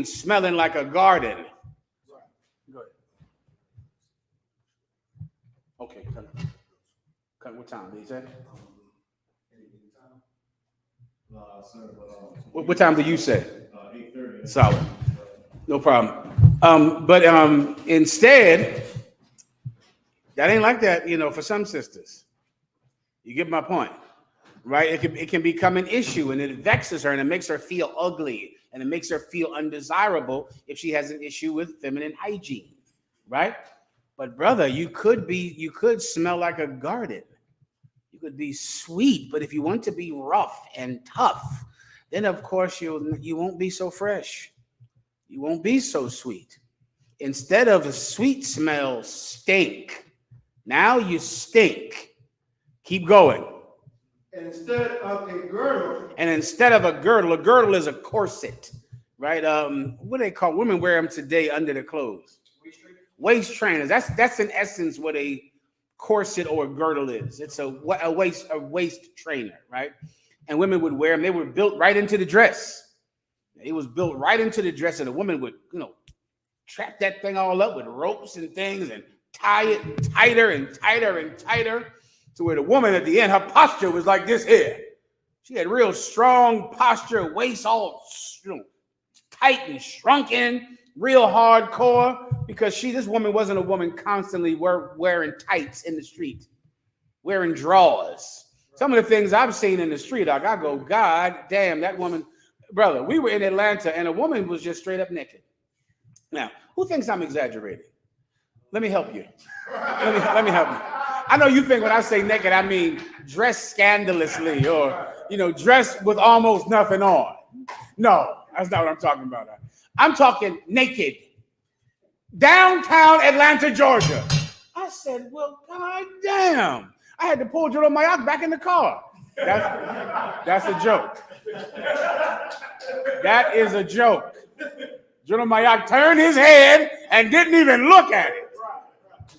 smelling like a garden. Go ahead. Okay, cut. What time did he say? What time do you say? 8:30. Solid. No problem. But instead, that ain't like that, for some sisters. You get my point, right? It can become an issue, and it vexes her, and it makes her feel ugly, and it makes her feel undesirable if she has an issue with feminine hygiene, right? But brother, you could smell like a garden. You could be sweet, but if you want to be rough and tough, then of course you won't be so fresh. You won't be so sweet. Instead of a sweet smell, stink. Now you stink. Keep going. And instead of a girdle. And instead of a girdle is a corset, right? What do they call? Women wear them today under their clothes. Waist trainers. That's in essence what a corset or a girdle is. It's a waist trainer, right? And women would wear them. They were built right into the dress. It was built right into the dress, and a woman would, trap that thing all up with ropes and things and tie it tighter and tighter and tighter to where the woman at the end, her posture was like this here. She had real strong posture, waist all tight and shrunken, real hardcore, because this woman wasn't a woman constantly wearing tights in the street, wearing drawers. Some of the things I've seen in the street, I go, God damn, that woman. Brother, we were in Atlanta and a woman was just straight up naked. Now, who thinks I'm exaggerating? Let me help you. Let me help you. I know you think when I say naked, I mean dressed scandalously or, dressed with almost nothing on. No, that's not what I'm talking about. I'm talking naked. Downtown Atlanta, Georgia. I said, well, God damn. I had to pull Joe Mayak back in the car. That's a joke. That is a joke. General Mayak turned his head and didn't even look at it.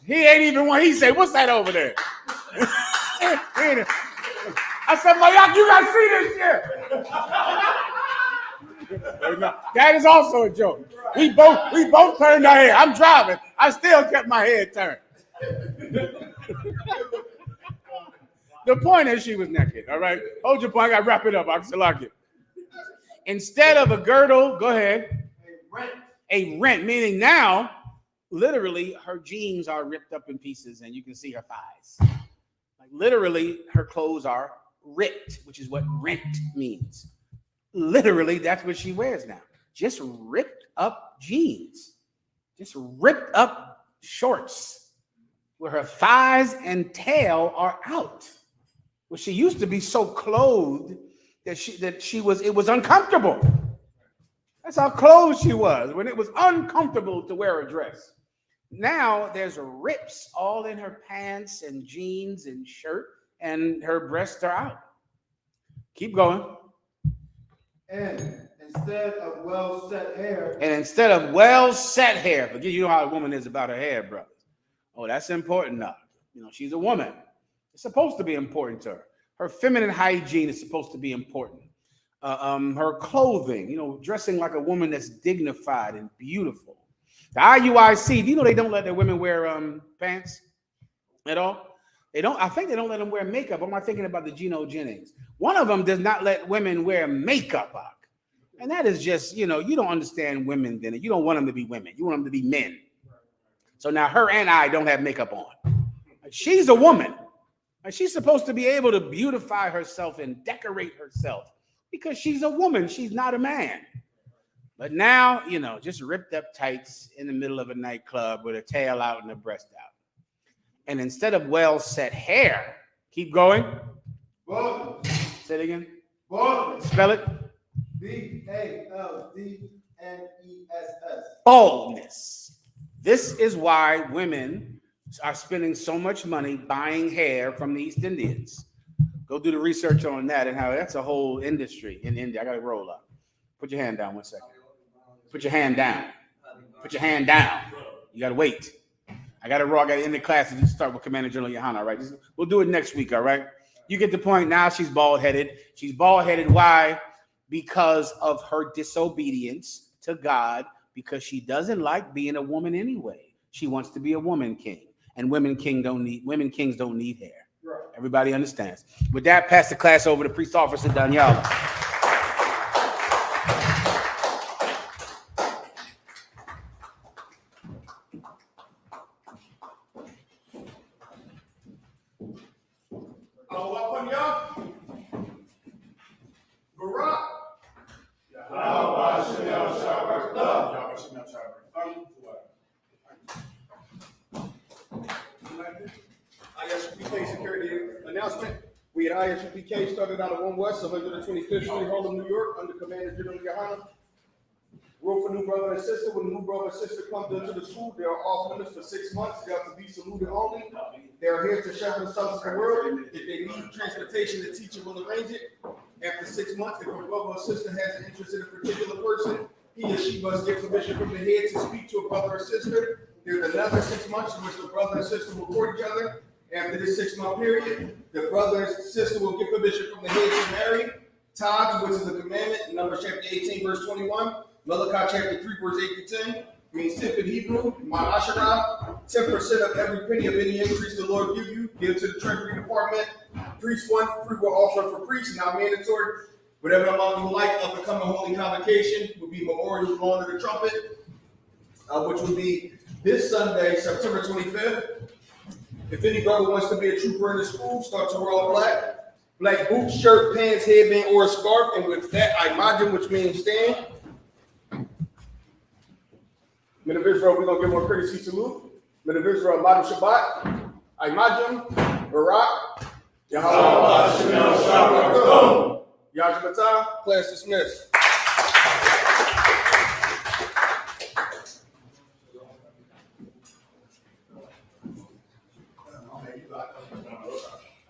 He ain't even one. He said, what's that over there? I said, Mayak, you gotta see this shit. That is also a joke. We both turned our head. I'm driving. I still kept my head turned. The point is she was naked, all right? Hold your point, I gotta wrap it up, Aksalaki. Instead of a girdle, go ahead. A rent, meaning now, literally, her jeans are ripped up in pieces and you can see her thighs. Like literally, her clothes are ripped, which is what rent means. Literally, that's what she wears now. Just ripped up jeans. Just ripped up shorts where her thighs and tail are out. Well, she used to be so clothed that it was uncomfortable. That's how clothed she was when it was uncomfortable to wear a dress. Now there's rips all in her pants and jeans and shirt, and her breasts are out. Keep going. And instead of well set hair. Forget you know how a woman is about her hair, brothers. Oh, that's important now. You know, she's a woman. It's supposed to be important to her. Her feminine hygiene is supposed to be important. Her clothing, you know, dressing like a woman that's dignified and beautiful. The IUIC, do you know they don't let their women wear pants at all? They don't. I think they don't let them wear makeup. Am I thinking about the Geno Jennings? One of them does not let women wear makeup, and that is just, you know, you don't understand women. Then you don't want them to be women. You want them to be men. So now her and I don't have makeup on. She's a woman. She's supposed to be able to beautify herself and decorate herself because she's a woman. She's not a man. But now, you know, just ripped up tights in the middle of a nightclub with her tail out and her breast out. And instead of well set hair, keep going. Baldness. Say it again. Baldness. Spell it. BALDNESS. Baldness. This is why women are spending so much money buying hair from the East Indians. Go do the research on that and how that's a whole industry in India. I got to roll up. Put your hand down 1 second. Put your hand down. Put your hand down. You got to wait. I got to end the class and start with Commander General Yohana, all right? We'll do it next week, all right? You get the point. Now she's bald-headed. She's bald-headed. Why? Because of her disobedience to God, because she doesn't like being a woman anyway. She wants to be a woman king, and women kings don't need hair. Right. Everybody understands. With that, pass the class over to Priest Officer Daniela. ISUPK security announcement. We at ISUPK started out of 1 West, 125th Street, Harlem, New York, under Commander General Yohana. Rule for new brother and sister. When a new brother and sister comes into the school, they are off limits for 6 months. They have to be saluted only. They are here to shepherd the sons of the world. If they need transportation, the teacher will arrange it. After 6 months, if a brother or sister has an interest in a particular person, he or she must get permission from the head to speak to a brother or sister. There's another 6 months in which the brother and sister will court each other. After this 6 month period, the brother and sister will get permission from the head to marry. Tithes, which is a commandment, Numbers chapter 18, verse 21. Malachi chapter 3, verse 8 to 10. Means tip in Hebrew, Ma'asharah. 10% of every penny of any increase the Lord give you, give to the Treasury Department. Priest one, free will offering for priests, not mandatory. Whatever amount you like, up and coming holy convocation would be memorial blowing of the trumpet, which would be this Sunday, September 25th. If any brother wants to be a trooper in the school, start to wear all black. Black boots, shirt, pants, headband, or a scarf. And with that, I imagine, which means stand. Men of Israel, we're going to give one courtesy salute. Men of Israel, Madam Shabbat, I imagine, Barak, Yahweh, Yahweh, class dismissed.